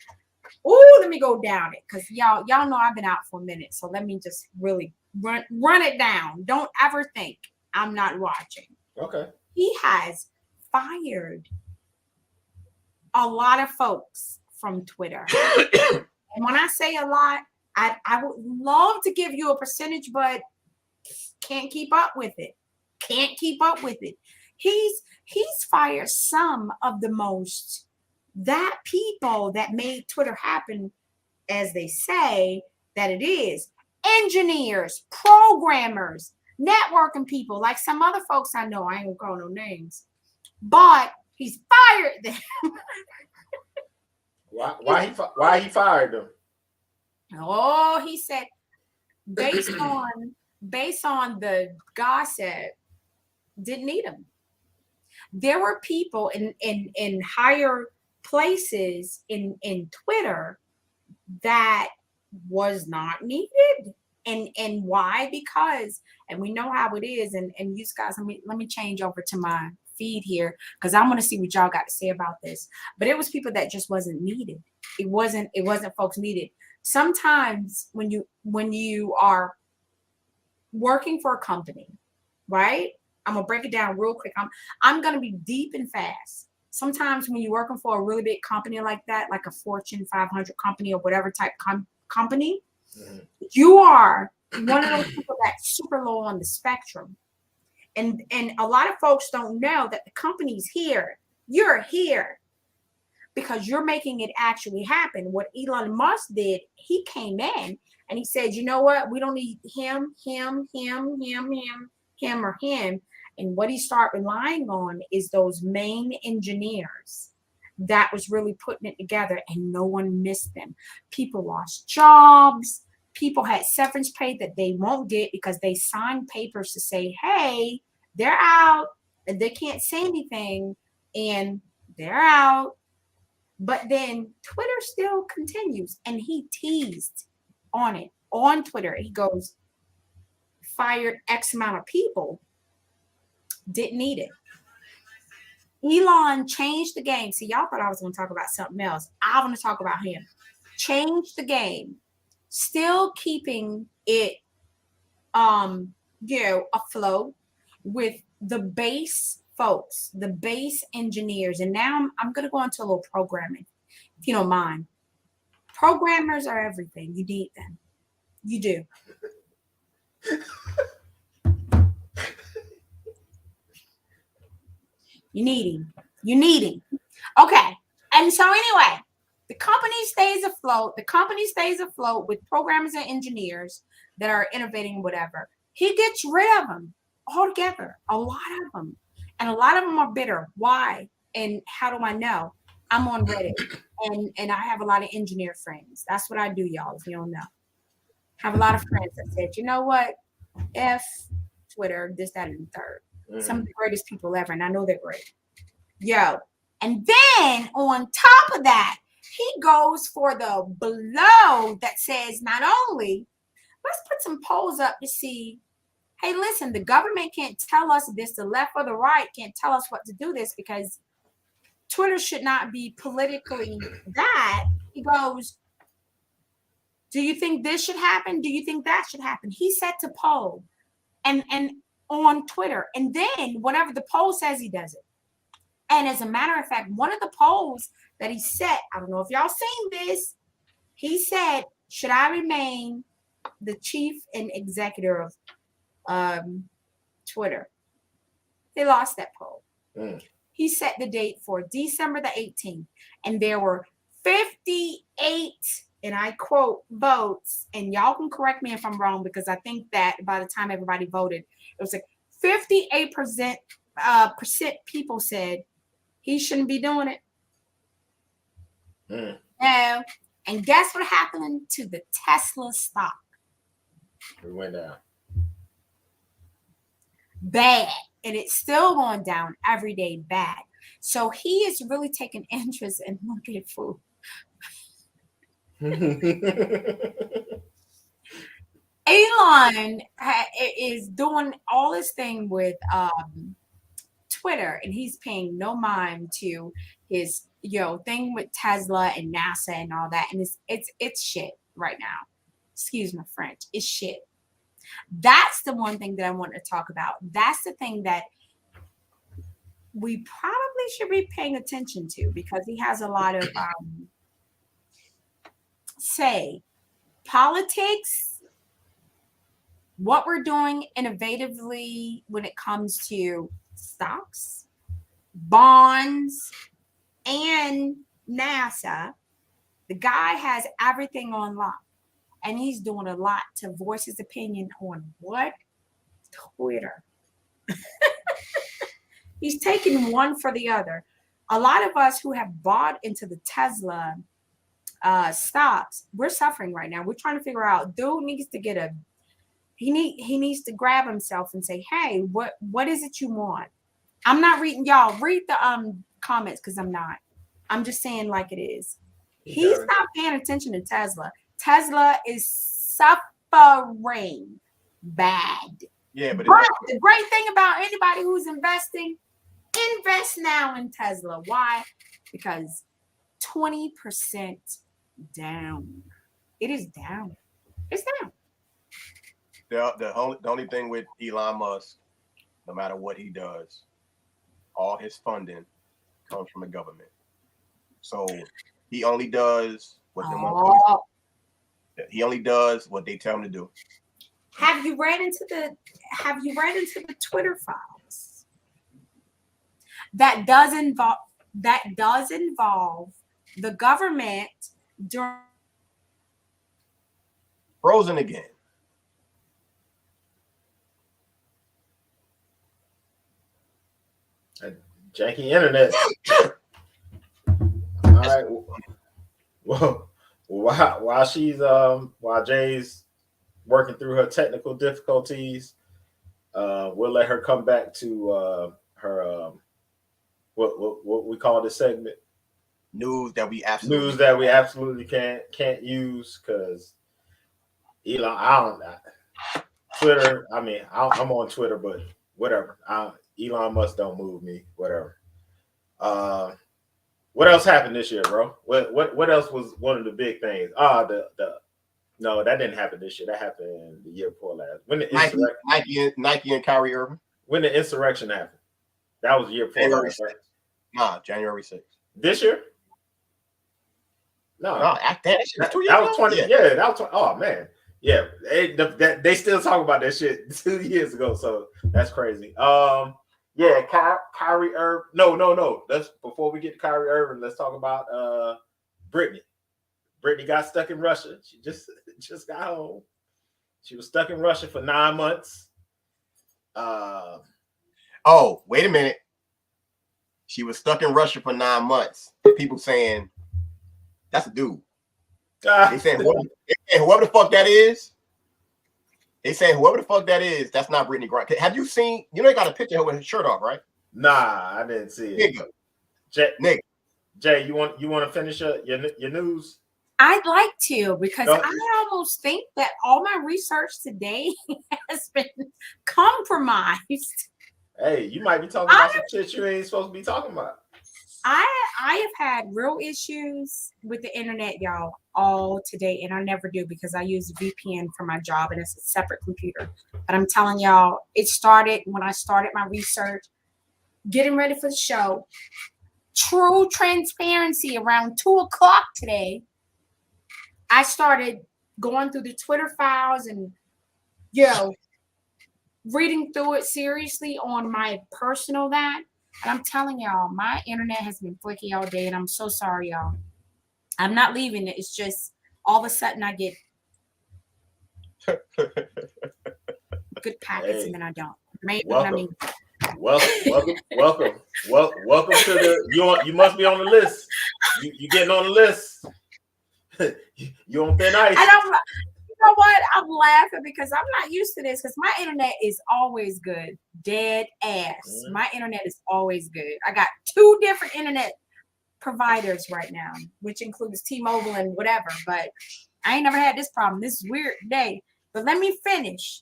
Oh, let me go down it because y'all know I've been out for a minute. So let me just really run it down. Don't ever think I'm not watching. Okay. He has fired a lot of folks from Twitter. And when I say a lot, I would love to give you a percentage, but can't keep up with it. He's fired some of the most that people that made Twitter happen, as they say that it is. Engineers, programmers, networking people, like some other folks I know. I ain't gonna call no names, but he's fired them. Why he fired them? Oh, he said based on the gossip, didn't need him. There were people in higher places in Twitter that was not needed. And why? Because, and we know how it is, and you guys, let me change over to my feed here because I want to see what y'all got to say about this. But it was people that just wasn't needed. It wasn't folks needed. Sometimes when you are working for a company, right? I'm gonna break it down real quick. I'm gonna be deep and fast. Sometimes when you're working for a really big company like that, like a Fortune 500 company or whatever type company, you are one of those people that's super low on the spectrum. And a lot of folks don't know that the company's here. You're here because you're making it actually happen. What Elon Musk did, he came in and he said, you know what? We don't need him, or him. And what he started relying on is those main engineers that was really putting it together, and no one missed them. People lost jobs. People had severance pay that they won't get because they signed papers to say, hey, they're out and they can't say anything and they're out. But then Twitter still continues, and he teased on it on Twitter. He goes, fired X amount of people. Didn't need it. Elon changed the game. See, y'all thought I was going to talk about something else. I want to talk about him. Changed the game. Still keeping it, afloat with the base folks, the base engineers. And now I'm going to go into a little programming, if you don't mind. Programmers are everything. You need them. You do. You need him. You need him. Okay. And so anyway, the company stays afloat. The company stays afloat with programmers and engineers that are innovating whatever. He gets rid of them altogether. A lot of them. And a lot of them are bitter. Why? And how do I know? I'm on Reddit. And I have a lot of engineer friends. That's what I do, y'all, if you don't know. I have a lot of friends that said, you know what? F Twitter, this, that, and the third. Some of the greatest people ever, and I know they're great. Yo. And then on top of that, he goes for the blow that says not only, let's put some polls up to see, hey, listen, the government can't tell us this, the left or the right can't tell us what to do this because Twitter should not be politically that. He goes, do you think this should happen? Do you think that should happen? He set to poll and on Twitter. And then whatever the poll says, he does it. And as a matter of fact, one of the polls that he set, I don't know if y'all seen this, he said, should I remain the chief and executive of Twitter? They lost that poll. He set the date for December the 18th, and there were 58, and I quote, votes, and y'all can correct me if I'm wrong, because I think that by the time everybody voted, it was like 58% people said he shouldn't be doing it. No. And guess what happened to the Tesla stock? It went down. Bad. And it's still going down every day bad. So he is really taking interest in looking at food. Elon is doing all this thing with Twitter, and he's paying no mind to his thing with Tesla and NASA and all that, and it's shit right now. Excuse my French. It's shit. That's the one thing that I want to talk about. That's the thing that we probably should be paying attention to, because he has a lot of say politics, what we're doing innovatively when it comes to stocks, bonds, and NASA. The guy has everything on lock, and he's doing a lot to voice his opinion on what? Twitter. He's taking one for the other. A lot of us who have bought into the Tesla stocks, we're suffering right now. We're trying to figure out, dude needs to get he needs to grab himself and say, hey, what is it you want? I'm not reading, y'all read the comments, because I'm not. I'm just saying like it is. He's not paying attention to Tesla. Tesla is suffering bad. Yeah, but the great thing about anybody who's investing, invest now in Tesla. Why? Because 20% down. It is down. It's down. The only thing with Elon Musk, no matter what he does, all his funding comes from the government. So he only does what they want. He only does what they tell him to do. Have you read into the Twitter files? That does involve the government during Frozen again. Janky internet. All right. Well, while Jay's working through her technical difficulties, we'll let her come back to her what we call this segment. News that we absolutely can't use, because Elon. Twitter. I mean, I'm on Twitter, but whatever. Elon Musk don't move me. Whatever. What else happened this year, bro? What else was one of the big things? No, that didn't happen this year. That happened the year before last. When the Nike and Kyrie Irving. When the insurrection happened, that was the year before last, right? Nah, January 6th. This year? No, that shit was 2 years that was ago? 20. Yeah, that was 20. Oh man, yeah. They still talk about that shit 2 years ago. So that's crazy. Yeah, Kyrie Irving. No. Let's before we get to Kyrie Irving, let's talk about Brittany. Brittany got stuck in Russia. She just got home. She was stuck in Russia for 9 months. Oh, wait a minute. She was stuck in Russia for 9 months. People saying that's a dude. They saying whoever the fuck that is. They saying whoever the fuck that is, that's not Brittany Griner. Have you seen? You know, they got a picture of her with her shirt off, right? Nah, I didn't see it. Nigga. Jay, you want to finish your news? I'd like to, because I almost think that all my research today has been compromised. Hey, you might be talking about some shit you ain't supposed to be talking about. I have had real issues with the internet, y'all, all today, and I never do because I use VPN for my job and it's a separate computer. But I'm telling y'all, it started when I started my research, getting ready for the show. True transparency, around 2:00 today, I started going through the Twitter files and, reading through it seriously on my personal that. And I'm telling y'all, my internet has been flaky all day, and I'm so sorry, y'all. I'm not leaving it. It's just all of a sudden I get good packets and then I don't. Welcome to the. You must be on the list. You getting on the list. You on thin ice. And you know what? I'm laughing because I'm not used to this, because my internet is always good. Dead ass. Mm-hmm. My internet is always good. I got 2 different internet providers right now, which includes T-Mobile and whatever, but I ain't never had this problem. This is weird today. But let me finish.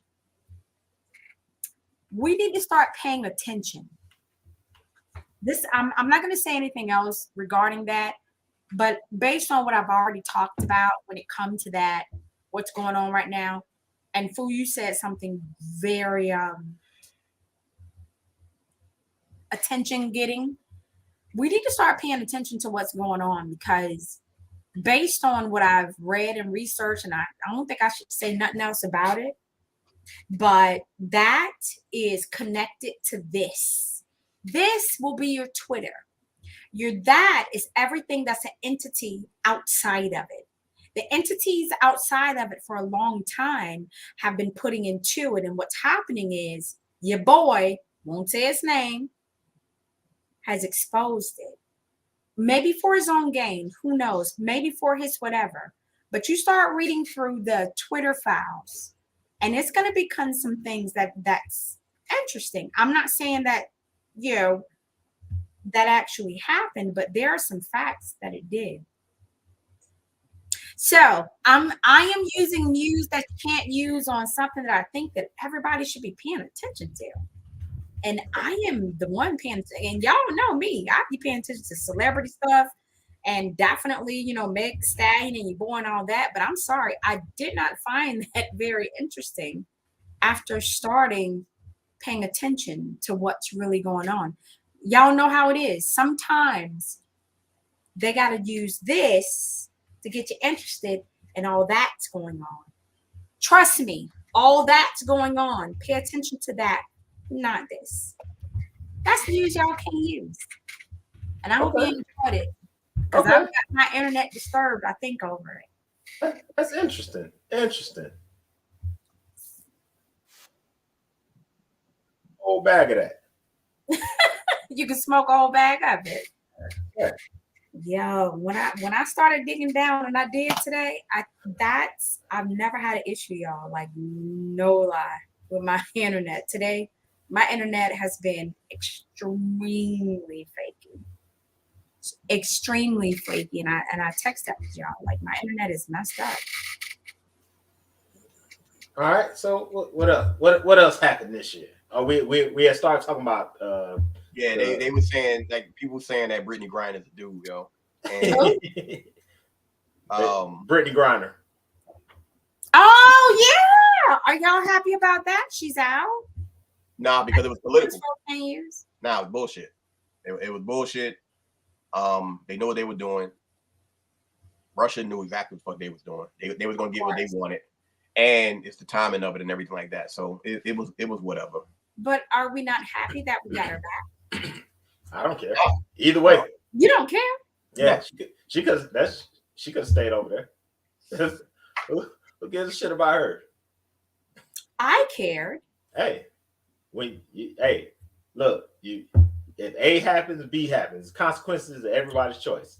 We need to start paying attention. I'm not going to say anything else regarding that, but based on what I've already talked about when it comes to that, what's going on right now, and Fu, you said something very attention getting. We need to start paying attention to what's going on, because based on what I've read and researched, and I don't think I should say nothing else about it, but that is connected to this. This will be your Twitter. Your that is everything that's an entity outside of it. The entities outside of it for a long time have been putting into it. And what's happening is your boy, won't say his name, has exposed it. Maybe for his own gain, who knows? Maybe for his whatever. But you start reading through the Twitter files, and it's going to become some things that's interesting. I'm not saying that, that actually happened, but there are some facts that it did. So I am using news that you can't use on something that I think that everybody should be paying attention to. And I am the one paying attention. And y'all know me. I be paying attention to celebrity stuff, and definitely, Meg Thee Stallion and your boy and all that. But I'm sorry, I did not find that very interesting after starting paying attention to what's really going on. Y'all know how it is. Sometimes they got to use this to get you interested in all that's going on. Trust me, all that's going on. Pay attention to that, not this. That's news y'all can use. And I hope you enjoyed it, because I've got my internet disturbed, I think, over it. That's interesting. Whole bag of that. You can smoke a whole bag of it. Yeah. Yo, when I started digging down, and I did today, I've never had an issue, y'all. Like, no lie, with my internet. Today, my internet has been extremely flaky. Extremely flaky. And I text that with y'all. Like, my internet is messed up. All right. So what else? What else happened this year? Oh, we had started talking about they were saying, like, people saying that Brittany Griner is a dude, yo. And Brittany Griner. Oh yeah. Are y'all happy about that? She's out? Nah, because it was political. Nah, it was bullshit. It was bullshit. They know what they were doing. Russia knew exactly what the fuck they was doing. They was gonna get what they wanted, and it's the timing of it and everything like that. So it was whatever. But are we not happy that we got her back? I don't care. Either way. You don't care? Yeah, she could have stayed over there. Who gives a shit about her? I cared. Hey, look, if A happens, B happens. Consequences are everybody's choice.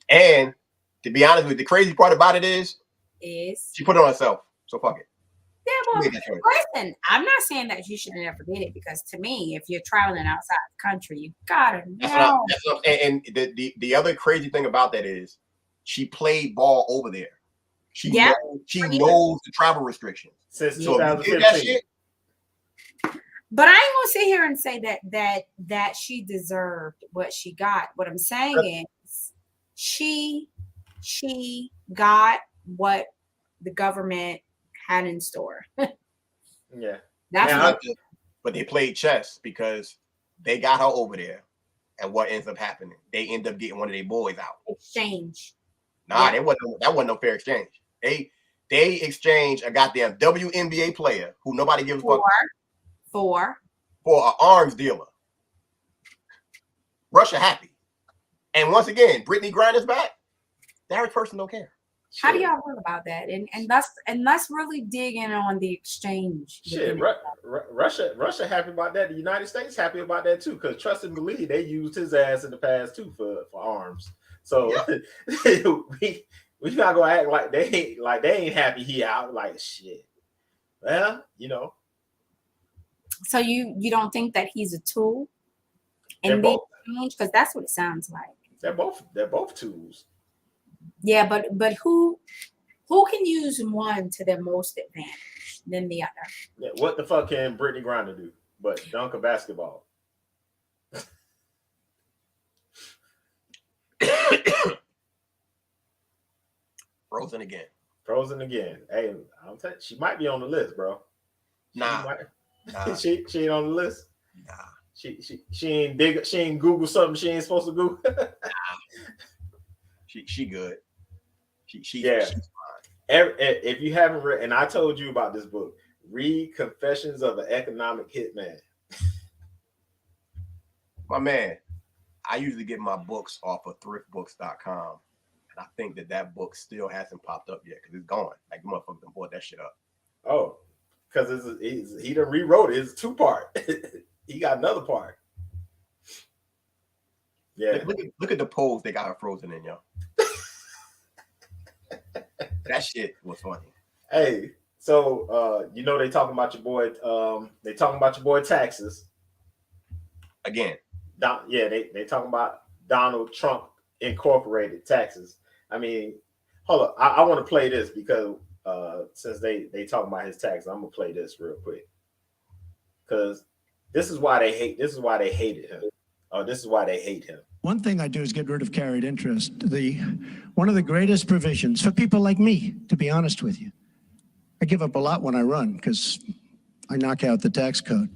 And to be honest with you, the crazy part about it is she put it on herself. So fuck it. Yeah, well, listen, I'm not saying that you should never did it, because to me, if you're traveling outside the country, you gotta know. And the other crazy thing about that is she played ball over there. She knows the travel restrictions. Since so 2015. But I ain't gonna sit here and say that she deserved what she got. What I'm saying is she got what the government had in store. Yeah. That's but they played chess because they got her over there, and what ends up happening? They end up getting one of their boys out. Exchange. Nah, that wasn't no fair exchange. They exchanged a goddamn WNBA player who nobody gives a fuck for an arms dealer. Russia happy. And once again, Brittany Griner's back. The average person don't care. How do y'all feel about that? And let's really dig in on the exchange. Shit, Russia happy about that. The United States happy about that too, because trust and believe they used his ass in the past too for arms. So we not gonna act like they ain't happy he out. Like shit. Well, you know. So you don't think that he's a tool in the exchange? Because that's what it sounds like. They're both tools. Yeah, but who can use one to their most advantage than the other? Yeah, what the fuck can Brittany Griner do but dunk a basketball? Frozen again. Hey, I'll tell you, she might be on the list, bro. Nah. She ain't on the list. Nah. She ain't Google something she ain't supposed to Google. Nah. She good. She's fine. If you haven't read, and I told you about this book, read Confessions of an Economic Hitman. My man, I usually get my books off of thriftbooks.com. And I think that book still hasn't popped up yet because it's gone. Like, the motherfucker done bought that shit up. Oh, because he done rewrote it. It's 2-part. He got another part. Yeah. Look at the polls they got her frozen in, yo. That shit was funny. Hey, so they talking about your boy. They talking about your boy taxes again. They talking about Donald Trump Incorporated taxes. I mean, hold up. I want to play this because since they talking about his taxes, I'm gonna play this real quick because this is why they hated him. This is why they hate him. One thing I do is get rid of carried interest. One of the greatest provisions for people like me, to be honest with you. I give up a lot when I run because I knock out the tax code.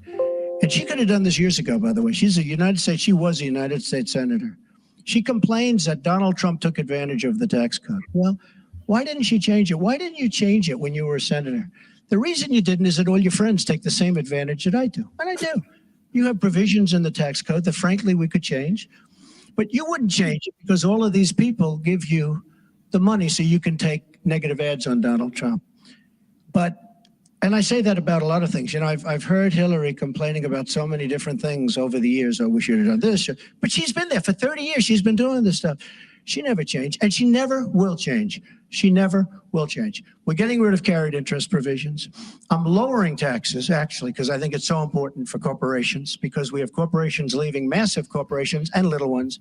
And she could have done this years ago, by the way. She was a United States senator. She complains that Donald Trump took advantage of the tax code. Well, why didn't she change it? Why didn't you change it when you were a senator? The reason you didn't is that all your friends take the same advantage that I do. And I do. You have provisions in the tax code that, frankly, we could change. But you wouldn't change it because all of these people give you the money so you can take negative ads on Donald Trump. And I say that about a lot of things. I've heard Hillary complaining about so many different things over the years. I wish you'd have done this. But she's been there for 30 years. She's been doing this stuff. She never changed, and she never will change. She never will change. We're getting rid of carried interest provisions. I'm lowering taxes, actually, because I think it's so important for corporations, because we have corporations leaving, massive corporations and little ones.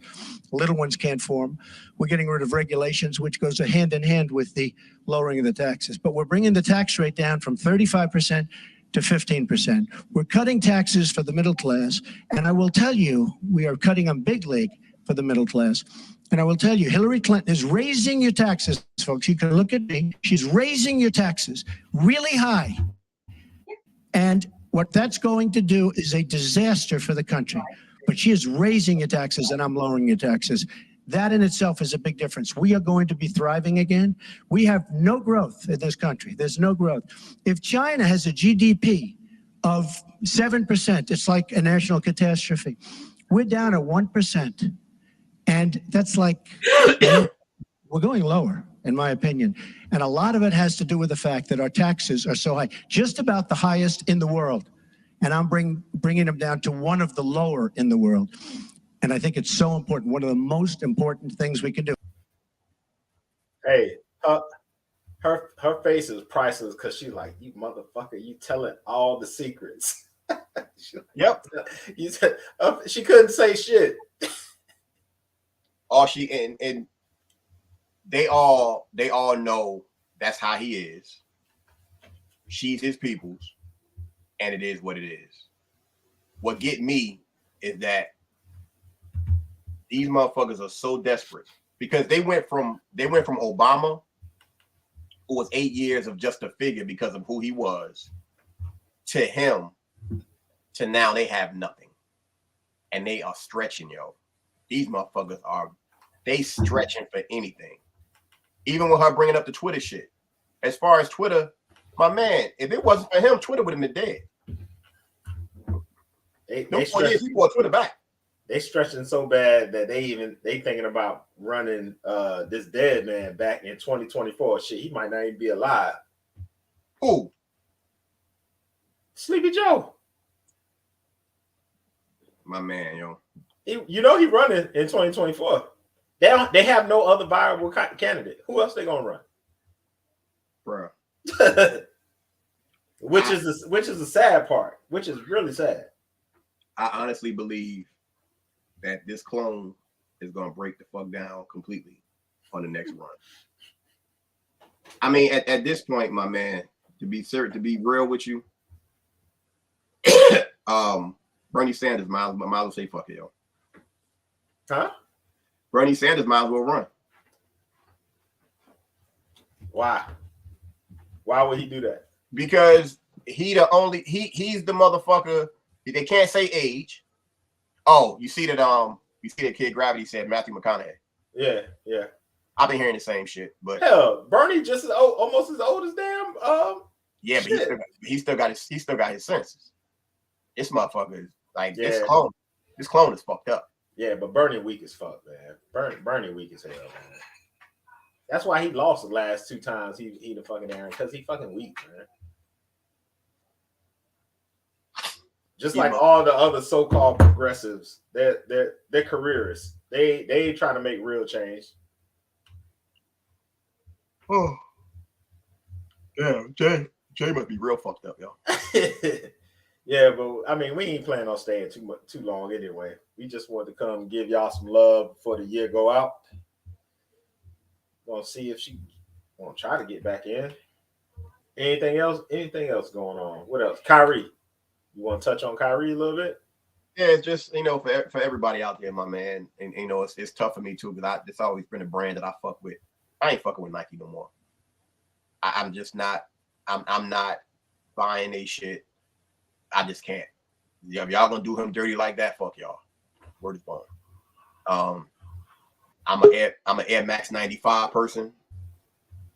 Little ones can't form. We're getting rid of regulations, which goes hand in hand with the lowering of the taxes. But we're bringing the tax rate down from 35% to 15%. We're cutting taxes for the middle class. And I will tell you, we are cutting a big league for the middle class. And I will tell you, Hillary Clinton is raising your taxes, folks. You can look at me. She's raising your taxes really high. And what that's going to do is a disaster for the country. But she is raising your taxes, and I'm lowering your taxes. That in itself is a big difference. We are going to be thriving again. We have no growth in this country. There's no growth. If China has a GDP of 7%, it's like a national catastrophe. We're down at 1%. And that's like, we're going lower, in my opinion. And a lot of it has to do with the fact that our taxes are so high, just about the highest in the world. And I'm bringing them down to one of the lower in the world. And I think it's so important, one of the most important things we can do. Hey, her face is priceless because she's like, you motherfucker, you telling all the secrets. Yep. You said, she couldn't say shit. All she and they all know that's how he is. She's his people's, and it is what it is. What get me is that these motherfuckers are so desperate because they went from Obama, who was 8 years of just a figure because of who he was, to him, to now they have nothing. And they are stretching, yo. These motherfuckers they stretching for anything. Even with her bringing up the Twitter shit. As far as Twitter, my man, if it wasn't for him, Twitter would have been dead. He brought Twitter back. They stretching so bad that they thinking about running this dead man back in 2024. Shit, he might not even be alive. Who? Sleepy Joe. My man, yo. He running in 2024. They have no other viable candidate. Who else they gonna run? Bruh. which is the sad part. Which is really sad. I honestly believe that this clone is gonna break the fuck down completely on the next run. I mean, at this point, my man, to be real with you, Bernie Sanders might as well say fuck it, yo. Huh? Bernie Sanders might as well run. Why? Why would he do that? Because he's the motherfucker. They can't say age. Oh, you see that Kid Gravity said Matthew McConaughey. Yeah. I've been hearing the same shit, but hell, Bernie just almost as old as damn. Yeah, but he still got his senses. This motherfucker is like this clone is fucked up. Yeah, but Bernie weak as fuck, man. Bernie weak as hell, man. That's why he lost the last 2 times he the fucking Aaron, because he fucking weak, man. Just like all the other so-called progressives, they're careerists. They ain't trying to make real change. Oh, damn, Jay must be real fucked up, yo. Yeah, but I mean, we ain't planning on staying too long anyway. We just want to come give y'all some love before the year go out. Gonna see if she gonna try to get back in. Anything else going on? What else? Kyrie. You want to touch on Kyrie a little bit? Yeah, it's just, for everybody out there, my man, and it's tough for me too because it's always been a brand that I fuck with. I ain't fucking with Nike no more. I'm just not. I'm not buying they shit. I just can't. If y'all gonna do him dirty like that, fuck y'all. Word is bond. I'm an Air Max 95 person.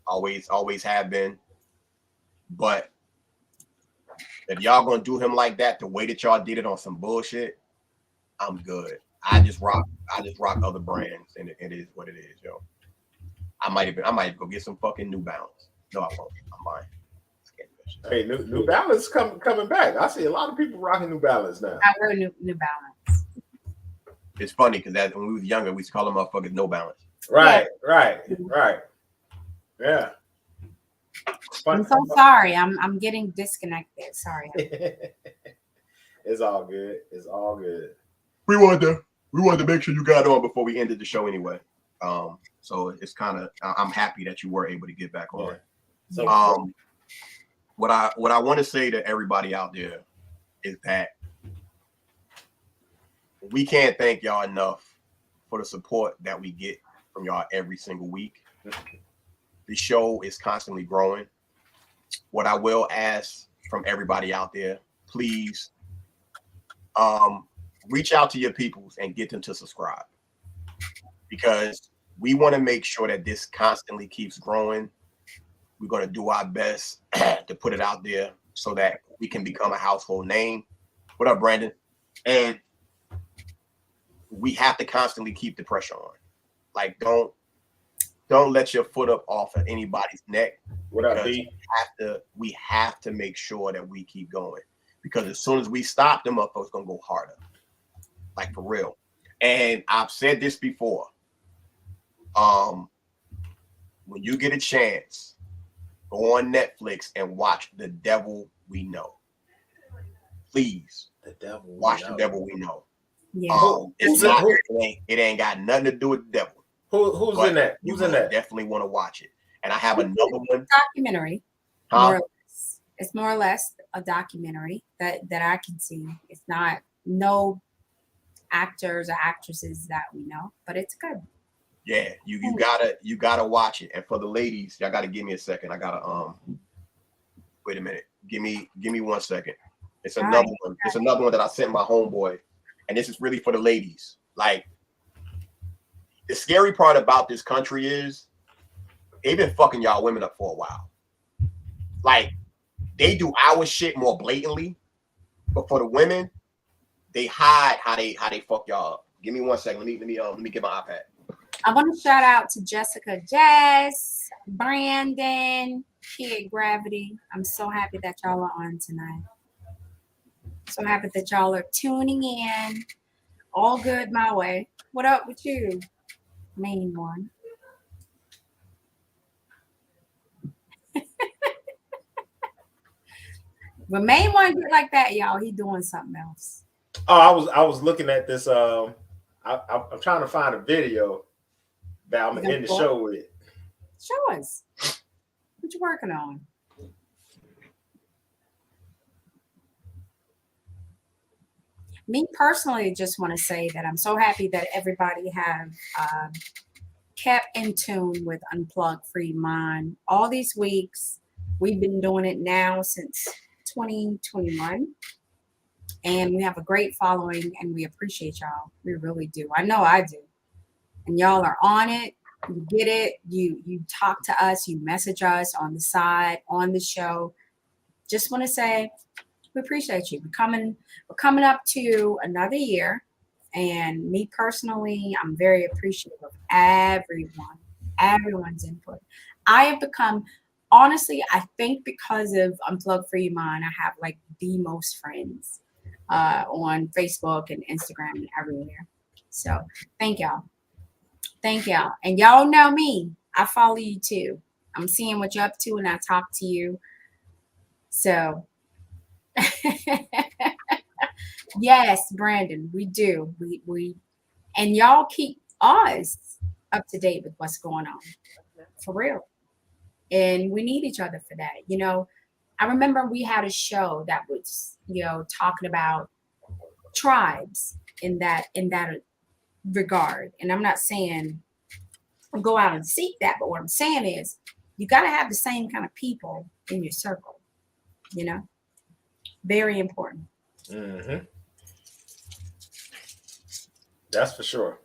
Always have been. But if y'all gonna do him like that, the way that y'all did it on some bullshit, I'm good. I just rock other brands, and it is what it is, yo. I might go get some fucking New Balance. No, I won't. I'm buying. Hey, New Balance coming back. I see a lot of people rocking New Balance now. I wear New Balance. It's funny because when we was younger, we used to call them motherfuckers No Balance. Right. Yeah. I'm so sorry. I'm getting disconnected. Sorry. It's all good. It's all good. We wanted to make sure you got on before we ended the show anyway. So it's kind of I'm happy that you were able to get back on. Yeah. So what I want to say to everybody out there is that we can't thank y'all enough for the support that we get from y'all every single week. The show is constantly growing. What I will ask from everybody out there, please reach out to your peoples and get them to subscribe. because we want to make sure that this constantly keeps growing. We're going to do our best to put it out there so that we can become a household name. What up, Brandon? And we have to constantly keep the pressure on. Like, don't let your foot up off of anybody's neck. What up, B? We have to make sure that we keep going, because as soon as we stop, them motherfuckers gonna go harder. Like, for real. And I've said this before. When you get a chance, go on Netflix and watch The Devil We Know. Please. The Devil. Watch The Devil We Know. Yeah. It ain't got nothing to do with the devil. Who's in that? Who's in that? Definitely want to watch it. And I have another one. Documentary. Huh? More or less. It's more or less a documentary that I can see. It's not no actors or actresses that we know, but it's good. Yeah, you gotta watch it. And for the ladies, y'all gotta give me a second. I gotta wait a minute. Give me 1 second. It's another one. It's another one that I sent my homeboy, and this is really for the ladies. Like, the scary part about this country is they've been fucking y'all women up for a while. Like, they do our shit more blatantly, but for the women, they hide how they fuck y'all up. Give me 1 second. Let me get my iPad. I want to shout out to Jessica, Jess, Brandon, Kid Gravity. I'm so happy that y'all are on tonight. So happy that y'all are tuning in. All good my way. What up with you, main one? When main one get like that, y'all, he doing something else. Oh, I was looking at this. I'm trying to find a video that I'm gonna end the show with. Show us. What you working on? Me personally, just want to say that I'm so happy that everybody have kept in tune with Unplugged Free Mind. All these weeks, we've been doing it now since 2021. And we have a great following, and we appreciate y'all. We really do. I know I do. And y'all are on it. You get it. You talk to us. You message us on the side, on the show. Just want to say we appreciate you. We're coming up to another year. And me personally, I'm very appreciative of everyone's input. I have become, honestly, I think because of Unplugged Free Mind, I have like the most friends on Facebook and Instagram and everywhere. So thank y'all. Thank y'all. And y'all know me. I follow you too. I'm seeing what you're up to and I talk to you. So yes, Brandon, we do. We and y'all keep us up to date with what's going on. For real. And we need each other for that. You know, I remember we had a show that was, talking about tribes in that regard. And I'm not saying go out and seek that, but what I'm saying is you got to have the same kind of people in your circle, very important. Mm-hmm. That's for sure.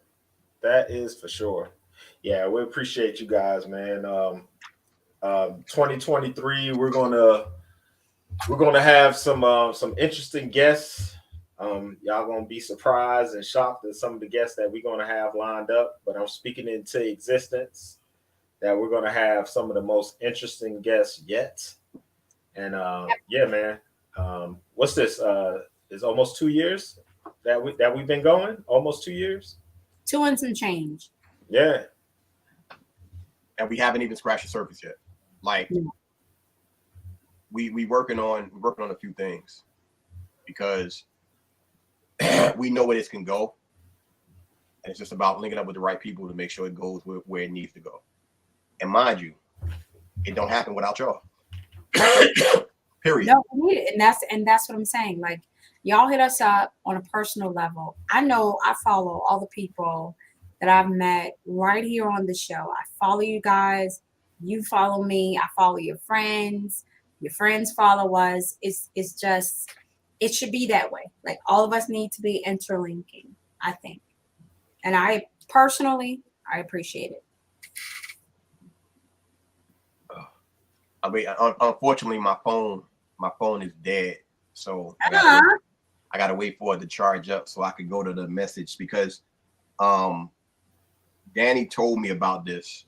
That is for sure. Yeah, we appreciate you guys, man. 2023, we're gonna have some interesting guests. Y'all gonna be surprised and shocked at some of the guests that we're gonna have lined up. But I'm speaking into existence that we're gonna have some of the most interesting guests yet. And yeah, man. What's this? It's almost 2 years that we've been going. Almost 2 years. 2 and some change. Yeah. And we haven't even scratched the surface yet. Like, we working on a few things because we know where this can go, and it's just about linking up with the right people to make sure it goes where it needs to go. And mind you, it don't happen without y'all. Period. No, we need it, and that's what I'm saying. Like, y'all hit us up on a personal level. I know I follow all the people that I've met right here on the show. I follow you guys. You follow me. I follow your friends. Your friends follow us. It's just, it should be that way. Like, all of us need to be interlinking, I think. And I personally, I appreciate it. I mean, unfortunately, my phone is dead, so I gotta wait for it to charge up so I could go to the message, because Danny told me about this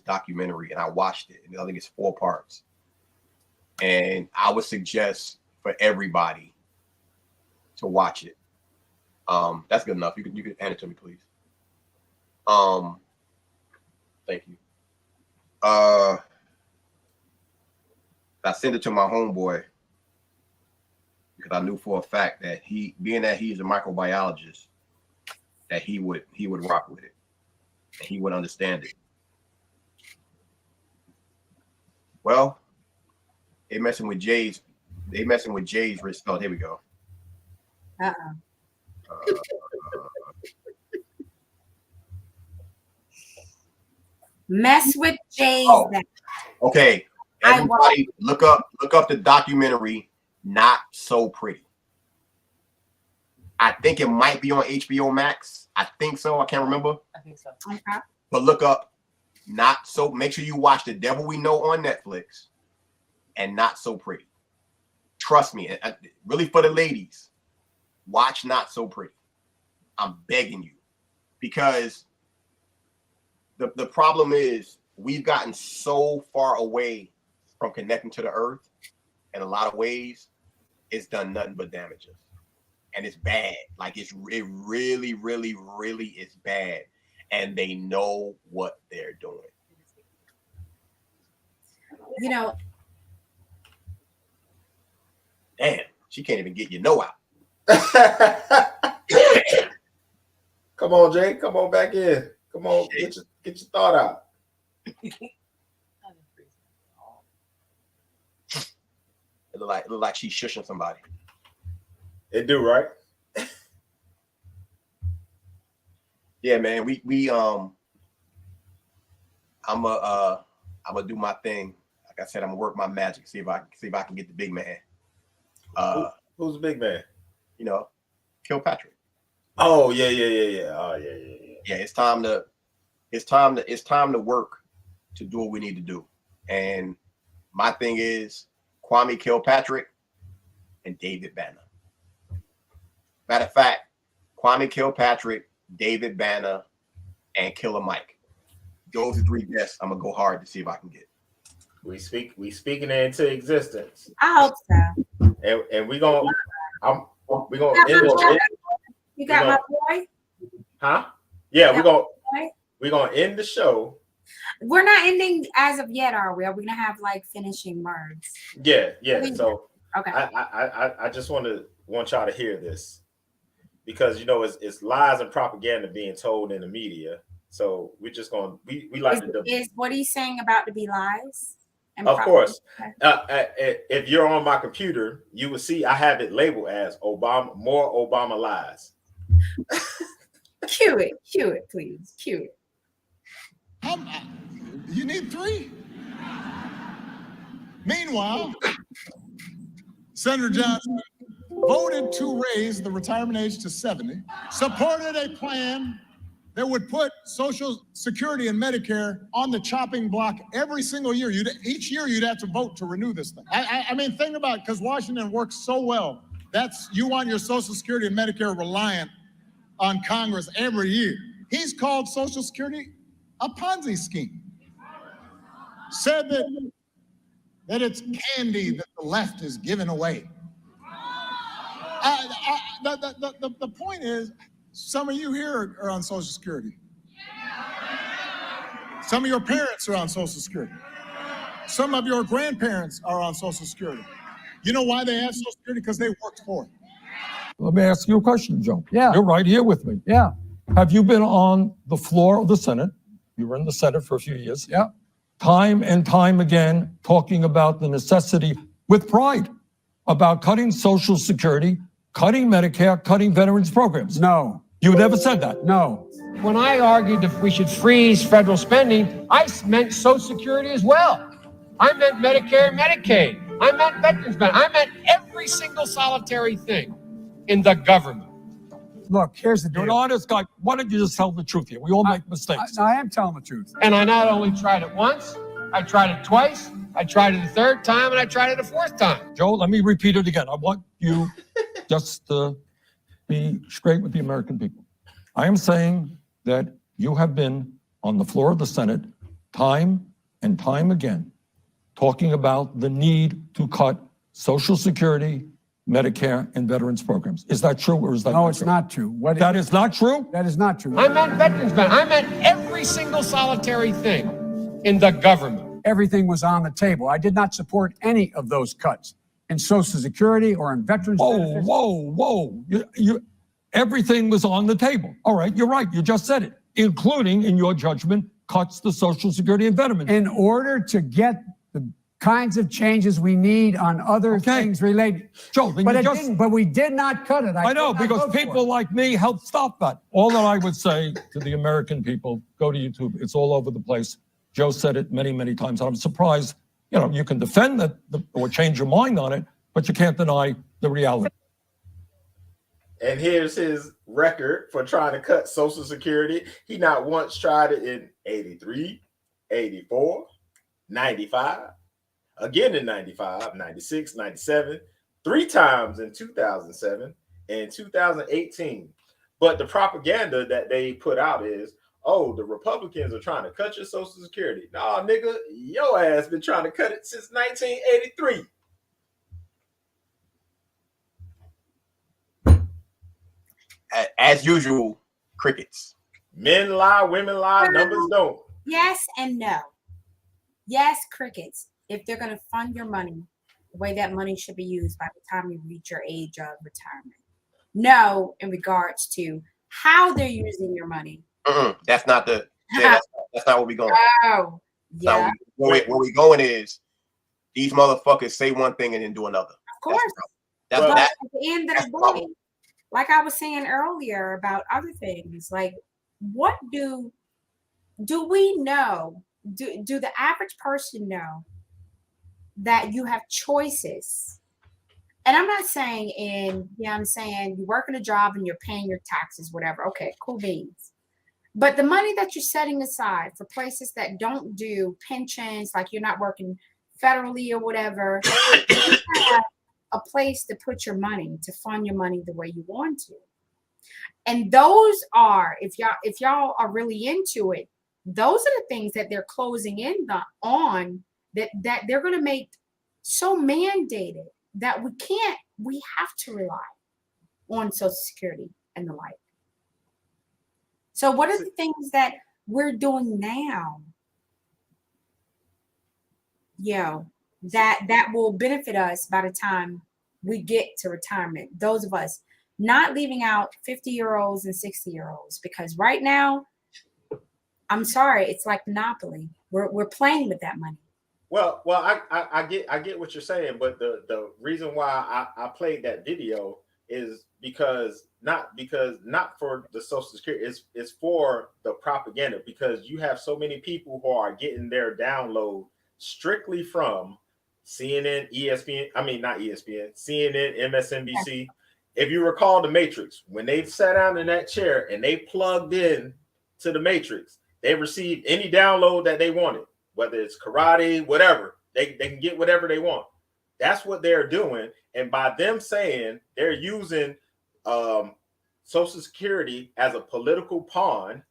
documentary, and I watched it. And I think it's 4 parts, and I would suggest for everybody to watch it. That's good enough. You can hand it to me, please. Thank you. I sent it to my homeboy because I knew for a fact that being that he's a microbiologist, that he would rock with it, and he would understand it. Well, they messing with Jay's wrist. Oh, here we go. Mess with Jay's. Oh, okay. Everybody, look up the documentary "Not So Pretty." I think it might be on HBO Max. I think so. I can't remember. I think so. Okay. But look up "Not So." Make sure you watch "The Devil We Know" on Netflix and "Not So Pretty." Trust me, really, for the ladies, watch "Not So Pretty." I'm begging you, because the problem is we've gotten so far away from connecting to the earth in a lot of ways. It's done nothing but damage us, and it's bad. Like it really, really, really is bad, and they know what they're doing. You know, damn, she can't even get your no out. Come on, Jay. Come on back in. Come on, get your thought out. It look like she's shushing somebody. It do, right? Yeah, man. I'm gonna do my thing. Like I said, I'm gonna work my magic. See if I can get the big man. Who's the big man? You know, Kilpatrick. Oh yeah. Oh yeah. Yeah, it's time to work to do what we need to do. And my thing is Kwame Kilpatrick and David Banner. Matter of fact, Kwame Kilpatrick, David Banner, and Killer Mike. Those are 3 guests I'm gonna go hard to see if I can get. We speaking it into existence. I hope so. And we gonna end the You got my boy? Huh? Yeah, we're gonna end the show. We're not ending as of yet, are we? Are we gonna have like finishing words? Yeah. So okay. I just want y'all to hear this, because it's lies and propaganda being told in the media. So we're just gonna we like is what he's saying about to be lies? Of course. If you're on my computer, you will see I have it labeled as more Obama lies. Cue it, please. Cue it. You need 3. Meanwhile, Senator Johnson voted to raise the retirement age to 70, supported a plan that would put Social Security and Medicare on the chopping block every single year. Each year you'd have to vote to renew this thing. I mean, think about it, because Washington works so well. You want your Social Security and Medicare reliant on Congress every year. He's called Social Security a Ponzi scheme. Said that it's candy that the left is giving away. The point is, some of you here are on Social Security. Some of your parents are on Social Security. Some of your grandparents are on Social Security. You know why they have Social Security? Because they worked for it. Let me ask you a question, Joe. Yeah. You're right here with me. Yeah. Have you been on the floor of the Senate? You were in the Senate for a few years. Yeah. Time and time again, talking about the necessity, with pride, about cutting Social Security, cutting Medicare, cutting veterans programs. No. You never said that. No. When I argued if we should freeze federal spending, I meant Social Security as well. I meant Medicare and Medicaid. I meant veterans benefits. I meant every single solitary thing in the government. look, here's the You're an deal. honest guy. Why don't you just tell the truth here? We all make mistakes. I am telling the truth. And I not only tried it once, I tried it twice, I tried it a third time, and I tried it a fourth time. Joe, let me repeat it again. I want you just to be straight with the American people. I am saying that you have been on the floor of the Senate time and time again talking about the need to cut Social Security, Medicare, and veterans programs. Is that true or is that No, not it's true? not true. That is not true? That is not true. I meant veterans benefits. I meant every single solitary thing in the government. Everything was on the table. I did not support any of those cuts in Social Security or in veterans benefits. Whoa. Everything was on the table. All right, you're right. You just said it, including, in your judgment, cuts to Social Security and veterans. In order to get the kinds of changes we need on other things related. Joe, then But you it just... didn't. But we did not cut it. I know, because people like me helped stop that. All that I would say to the American people, go to YouTube. It's all over the place. Joe said it many, many times. I'm surprised, you can defend that or change your mind on it, but you can't deny the reality. And here's his record for trying to cut Social Security. He not once tried it in 83, 84, 95, again in 95, 96, 97, 3 times in 2007 and 2018. But the propaganda that they put out is, oh, the Republicans are trying to cut your Social Security. Nah, nigga, your ass been trying to cut it since 1983. As usual, crickets. Men lie, women lie, numbers don't. Yes and no. Yes, crickets. If they're going to fund your money the way that money should be used by the time you reach your age of retirement. No, in regards to how they're using your money. That's not the. That's not where we going. Oh, yeah. Where we going is these motherfuckers say one thing and then do another. Of course. That's but that. at the end of the day, like I was saying earlier about other things, like what do we know? Do the average person know that you have choices? And I'm not saying I'm saying you work in a job and you're paying your taxes, whatever. Okay, cool beans. But the money that you're setting aside for places that don't do pensions, like you're not working federally or whatever, you have a place to put your money, to fund your money the way you want to. And those are, if y'all are really into it, those are the things that they're closing in on that they're going to make so mandated that we have to rely on Social Security and the like. So what are the things that we're doing now? That will benefit us by the time we get to retirement. Those of us not leaving out 50-year-olds and 60-year-olds, because right now, I'm sorry, it's like Monopoly. We're playing with that money. Well, I get what you're saying, but the reason why I played that video is because not for the Social Security, it's for the propaganda, because you have so many people who are getting their download strictly from CNN, CNN, MSNBC. If you recall the Matrix, when they sat down in that chair and they plugged in to the Matrix, they received any download that they wanted, whether it's karate, whatever, they can get whatever they want. That's what they're doing. And by them saying they're using Social Security as a political pawn,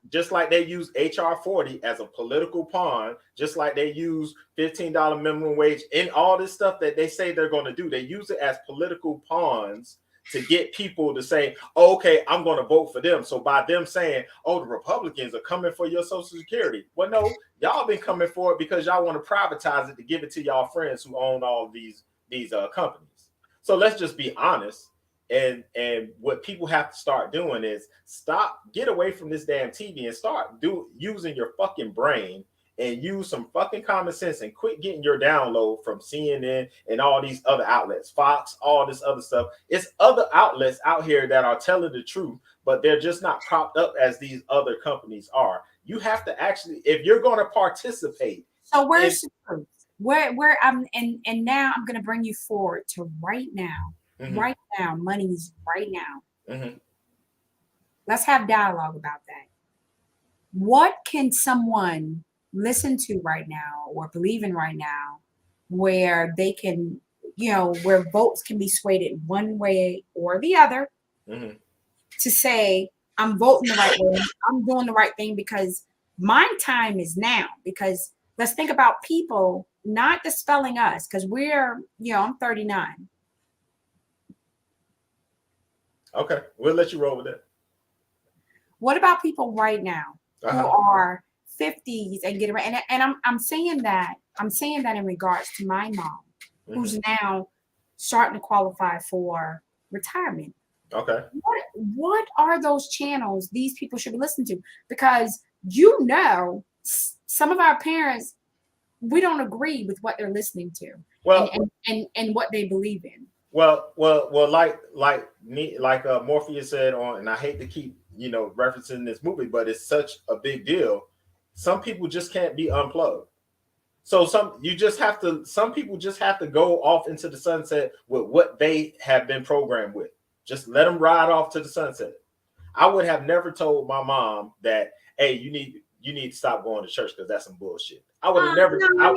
just like they use HR 40 as a political pawn, just like they use $15 minimum wage and all this stuff that they say they're going to do. They use it as political pawns to get people to say, oh, okay, I'm going to vote for them. So by them saying, oh, the Republicans are coming for your Social Security. Well, no, y'all been coming for it because y'all want to privatize it to give it to y'all friends who own all of these companies. So let's just be honest. And what people have to start doing is get away from this damn TV and start using your fucking brain and use some fucking common sense and quit getting your download from CNN and all these other outlets, Fox, all this other stuff. It's other outlets out here that are telling the truth, but they're just not propped up as these other companies are. You have to actually, if you're going to participate. So where's the truth? Where I'm and now I'm going to bring you forward to right now. Mm-hmm. Right now, money's right now. Mm-hmm. Let's have dialogue about that. What can someone listen to right now or believe in right now where they can, where votes can be swayed in one way or the other to say, I'm voting the right way, I'm doing the right thing because my time is now. Because let's think about people not dispelling us, because we're, I'm 39. Okay, we'll let you roll with that. What about people right now who are 50s and getting ready? And I'm saying that in regards to my mom, who's now starting to qualify for retirement. Okay. What are those channels these people should be listening to? Because some of our parents, we don't agree with what they're listening to, and what they believe in. Well, like Morpheus said on, and I hate to keep referencing this movie, but it's such a big deal. Some people just can't be unplugged. So some people just have to go off into the sunset with what they have been programmed with. Just let them ride off to the sunset. I would have never told my mom that, hey, you need to stop going to church because that's some bullshit. I would have never. I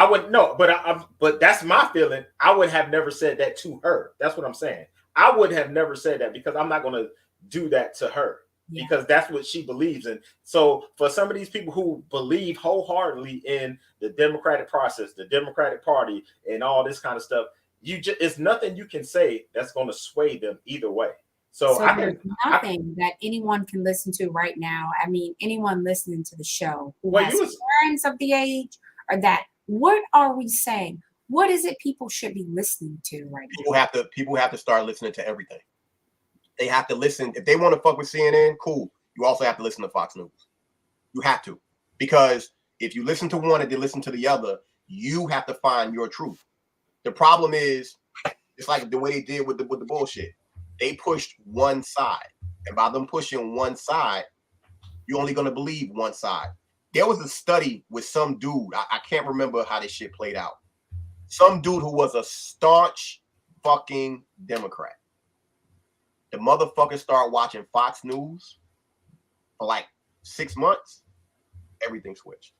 would no, but that's my feeling. I would have never said that to her. That's what I'm saying. I would have never said that because I'm not going to do that to her because that's what she believes in. So for some of these people who believe wholeheartedly in the democratic process, the Democratic Party, and all this kind of stuff, it's nothing you can say that's going to sway them either way. So there's nothing that anyone can listen to right now. I mean, anyone listening to the show who has parents of the age or that, what are we saying? What is it people should be listening to right now? People have to start listening to everything. They have to listen. If they want to fuck with CNN, cool. You also have to listen to Fox News. You have to. Because if you listen to one and then listen to the other, you have to find your truth. The problem is, it's like the way they did with the bullshit. They pushed one side. And by them pushing one side, you're only going to believe one side. There was a study with some dude. I can't remember how this shit played out. Some dude who was a staunch fucking Democrat. The motherfucker started watching Fox News for like 6 months. Everything switched.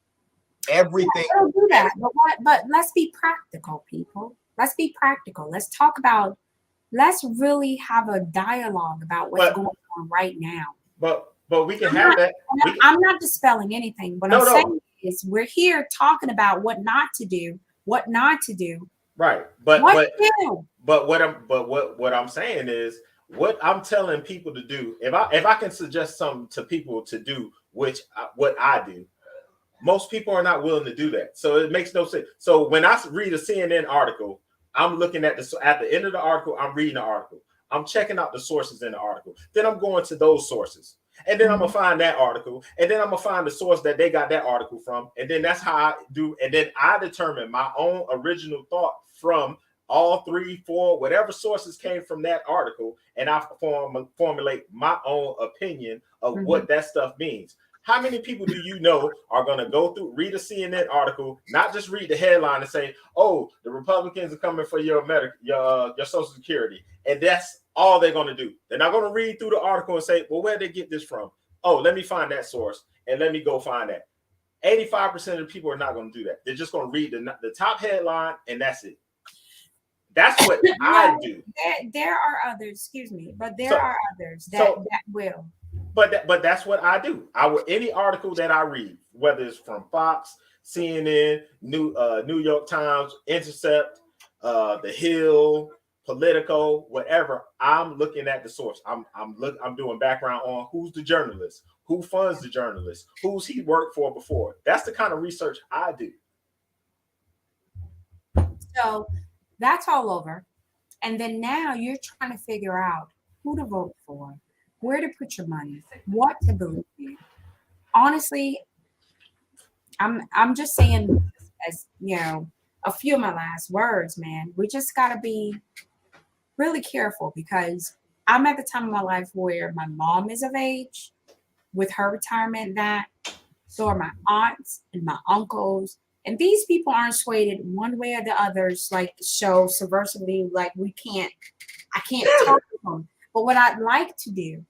Everything. I don't do that. But let's be practical, people. Let's be practical. Let's really have a dialogue about what's going on right now. But we can have that. I'm not dispelling anything. What I'm saying is we're here talking about what not to do. Right. But what I'm saying is what I'm telling people to do. If I can suggest something to people to do, what I do, most people are not willing to do that. So it makes no sense. So when I read a CNN article, I'm looking at the end of the article, I'm reading the article. I'm checking out the sources in the article. Then I'm going to those sources. And then I'm going to find that article. And then I'm going to find the source that they got that article from. And then that's how I do. And then I determine my own original thought from all 3, 4, whatever sources came from that article. And I formulate my own opinion of what that stuff means. How many people do you know are going to go through, read a CNN article, not just read the headline and say, "Oh, the Republicans are coming for your Social Security," and that's all they're going to do? They're not going to read through the article and say, "Well, where did they get this from? Oh, let me find that source and let me go find that." 85% of the people are not going to do that. They're just going to read the top headline and that's it. That's what I do. There are others, excuse me, but there are others that will. But that's what I do. Any article that I read, whether it's from Fox, CNN, New York Times, Intercept, The Hill, Politico, whatever, I'm looking at the source. I'm doing background on who's the journalist, who funds the journalist, who's he worked for before. That's the kind of research I do. So that's all over. And then now you're trying to figure out who to vote for, where to put your money, what to believe in. Honestly, I'm just saying, as a few of my last words, man. We just gotta be really careful because I'm at the time of my life where my mom is of age with her retirement. That so are my aunts and my uncles, and these people aren't swayed one way or the others, like so subversively. Like I can't talk to them. But what I'd like to do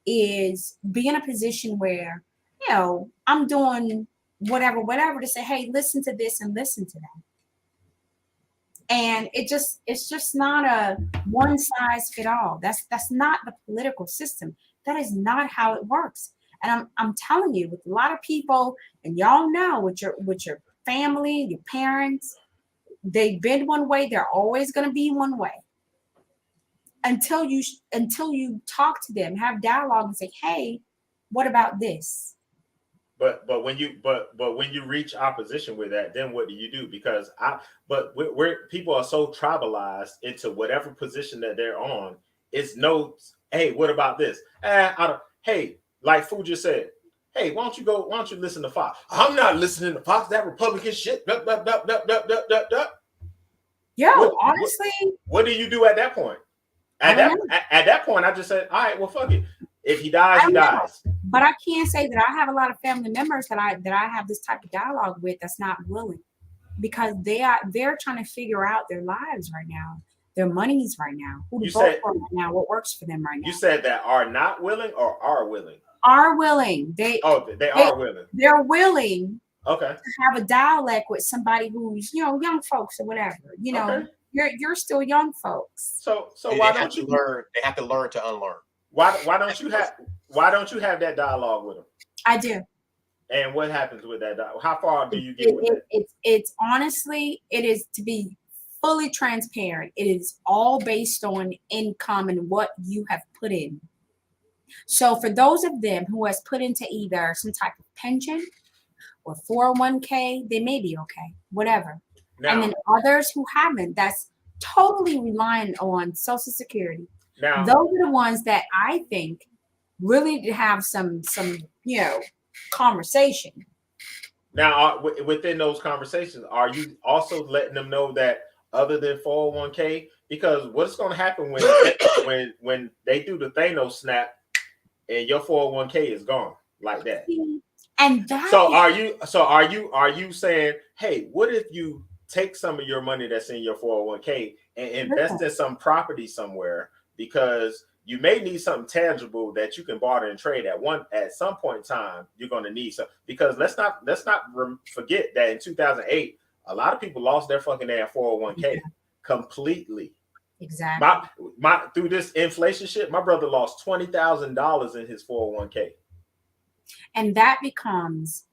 is be in a position where, I'm doing whatever to say, hey, listen to this and listen to that. And it's just not a one size fit all. That's not the political system. That is not how it works. And I'm telling you, with a lot of people, and y'all know with your family, your parents, they've been one way, they're always going to be one way. Until you talk to them, have dialogue and say, hey, what about this? But when you reach opposition with that, then what do you do? Because we're people are so tribalized into whatever position that they're on. It's no, hey, what about this? Hey, like Fu just said, hey, why don't you listen to Fox? I'm not listening to Fox. That Republican shit. Blah, blah, blah, blah, blah, blah, blah, blah. Honestly, what do you do at that point? At that point, I just said, all right, well, fuck it. If he dies, he dies. But I can't say that I have a lot of family members that I have this type of dialogue with that's not willing, because they're trying to figure out their lives right now, their monies right now, who to vote for right now, what works for them right now. You said that are not willing or are willing? Are willing. They are willing. They're willing. Okay. To have a dialogue with somebody who's young folks or whatever. Okay. You're still young folks. So why don't you learn? They have to learn to unlearn. Why don't you have that dialogue with them? I do. And what happens with that dialogue? How far do you get with it? It's honestly, it is, to be fully transparent, it is all based on income and what you have put in. So for those of them who has put into either some type of pension or 401k, they may be okay, whatever. Now, and then others who haven't, that's totally relying on Social Security. Now, those are the ones that I think really need to have some conversation. Now, within those conversations, are you also letting them know that other than 401k? Because what's going to happen when they do the Thanos snap and your 401k is gone like that? And that so are you saying, hey, what if you take some of your money that's in your 401k and invest in some property somewhere, because you may need something tangible that you can barter and trade at some point in time. You're going to need some, because let's not forget that in 2008, a lot of people lost their fucking damn 401k completely. Exactly. My through this inflation shit, my brother lost $20,000 in his 401k. And that becomes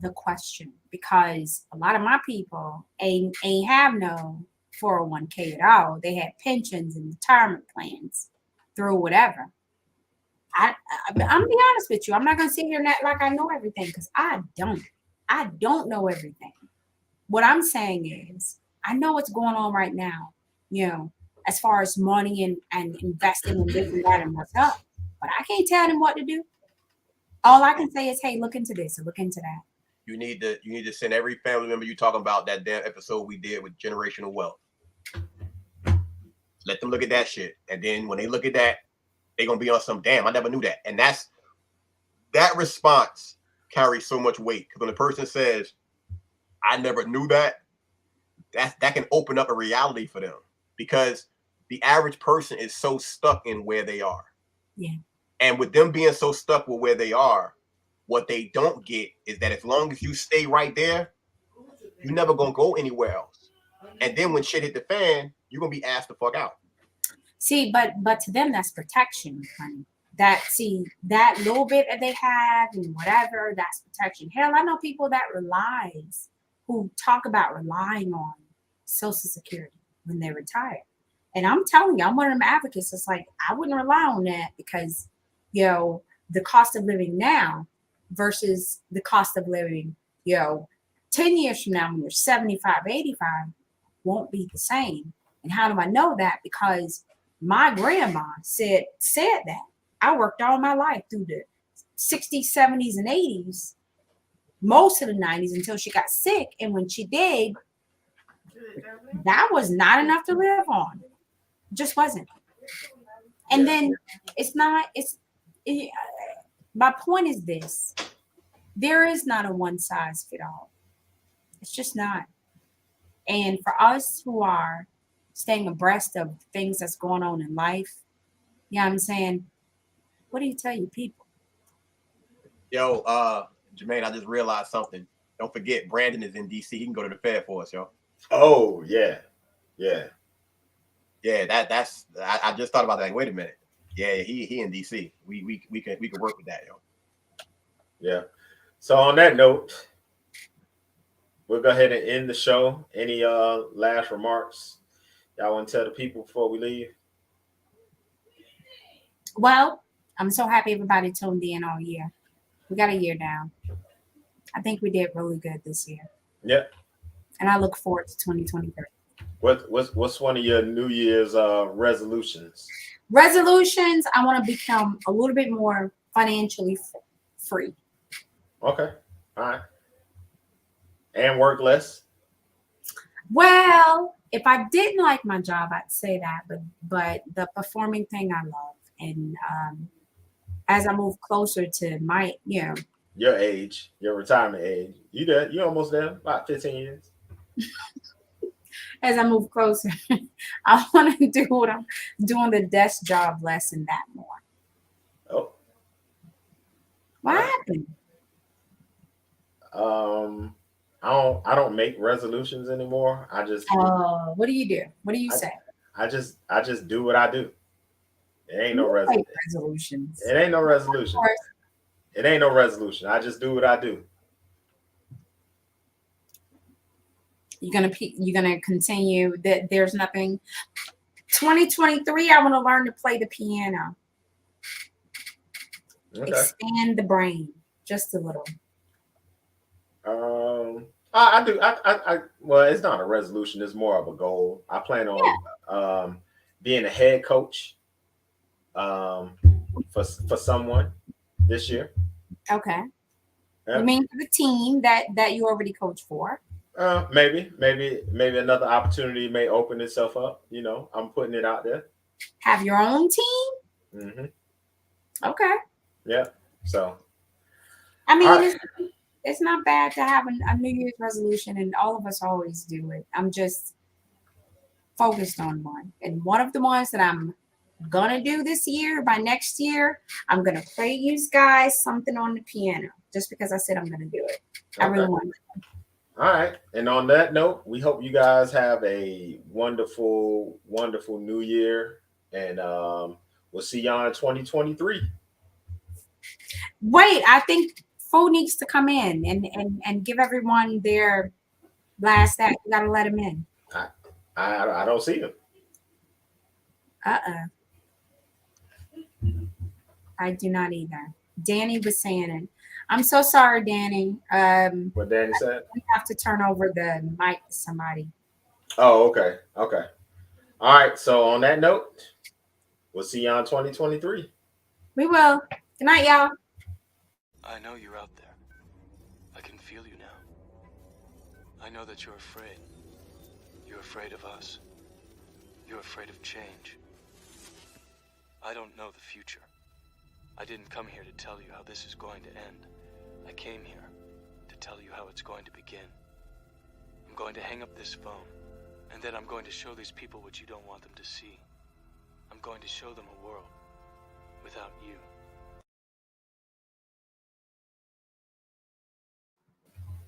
the question, because a lot of my people ain't have no 401k at all. They had pensions and retirement plans through whatever. I'm gonna be honest with you. I'm not gonna sit here and act like I know everything, because I don't know everything. What I'm saying is, I know what's going on right now, as far as money and investing in this and that and what's up. But I can't tell them what to do. All I can say is, hey, look into this or look into that. You need to send every family member you talking about that damn episode we did with generational wealth. Let them look at that shit. And then when they look at that, they're gonna be on some, damn, I never knew that. And that response carries so much weight. Because when a person says, I never knew that can open up a reality for them. Because the average person is so stuck in where they are. Yeah. And with them being so stuck with where they are, what they don't get is that as long as you stay right there, you're never gonna go anywhere else. And then when shit hit the fan, you're gonna be asked the fuck out. See, but to them, that's protection, honey. That little bit that they have and whatever, that's protection. Hell, I know people who talk about relying on Social Security when they retire. And I'm telling you, I'm one of them advocates. It's like, I wouldn't rely on that, because, the cost of living now versus the cost of living, 10 years from now when you're 75, 85 won't be the same. And how do I know that? Because my grandma said that. I worked all my life through the 60s, 70s, and 80s, most of the 90s until she got sick. And when she did, that was not enough to live on. It just wasn't. And then my point is this. There is not a one size fit all. It's just not. And for us who are staying abreast of things that's going on in life, you know what I'm saying? What do you tell your people? Yo, Jermaine, I just realized something. Don't forget, Brandon is in DC. He can go to the Fed for us, yo. Oh yeah, yeah. Yeah, that's. I just thought about that. Like, wait a minute. Yeah, he in DC. We can work with that, yo. Yeah. So on that note, we'll go ahead and end the show. Any last remarks y'all want to tell the people before we leave? Well, I'm so happy everybody tuned in all year. We got a year down. I think we did really good this year. Yeah. And I look forward to 2023. What's one of your New Year's resolutions? Resolutions, I want to become a little bit more financially free. Okay. All right. And work less? Well, if I didn't like my job, I'd say that, but the performing thing I love. And as I move closer to my, Your age, your retirement age. You almost there, about 15 years. as I move closer, I want to do what I'm doing, the desk job less and that more. Oh. What happened? I don't make resolutions anymore. I just What do you do? What do you say? I just do what I do. It ain't no resolutions. It ain't no resolution. It ain't no resolution. I just do what I do. You're gonna continue that. There's nothing. 2023. I want to learn to play the piano. Okay. Expand the brain just a little. I do. Well, it's not a resolution. It's more of a goal. I plan on being a head coach for someone this year. Okay. Yeah. You mean for the team that you already coach for? Maybe another opportunity may open itself up. You know, I'm putting it out there. Have your own team? Mm-hmm. Okay. Yeah. So. I mean, it's not bad to have a New Year's resolution, and all of us always do it. I'm just focused on one, and one of the ones that I'm gonna do this year, by next year, I'm gonna play you guys something on the piano, just because I said I'm gonna do it. I really want to. All right. And on that note, we hope you guys have a wonderful, wonderful new year. And we'll see y'all in 2023. Wait, I think Fo needs to come in and give everyone their last act. You gotta let him in. I don't see him. I do not either. Danny was saying it. I'm so sorry, Danny. What Danny said? We have to turn over the mic to somebody. Oh, okay. Okay. All right. So on that note, we'll see y'all in 2023. We will. Good night, y'all. I know you're out there. I can feel you now. I know that you're afraid. You're afraid of us. You're afraid of change. I don't know the future. I didn't come here to tell you how this is going to end. I came here to tell you how it's going to begin. I'm going to hang up this phone, and then I'm going to show these people what you don't want them to see. I'm going to show them a world without you.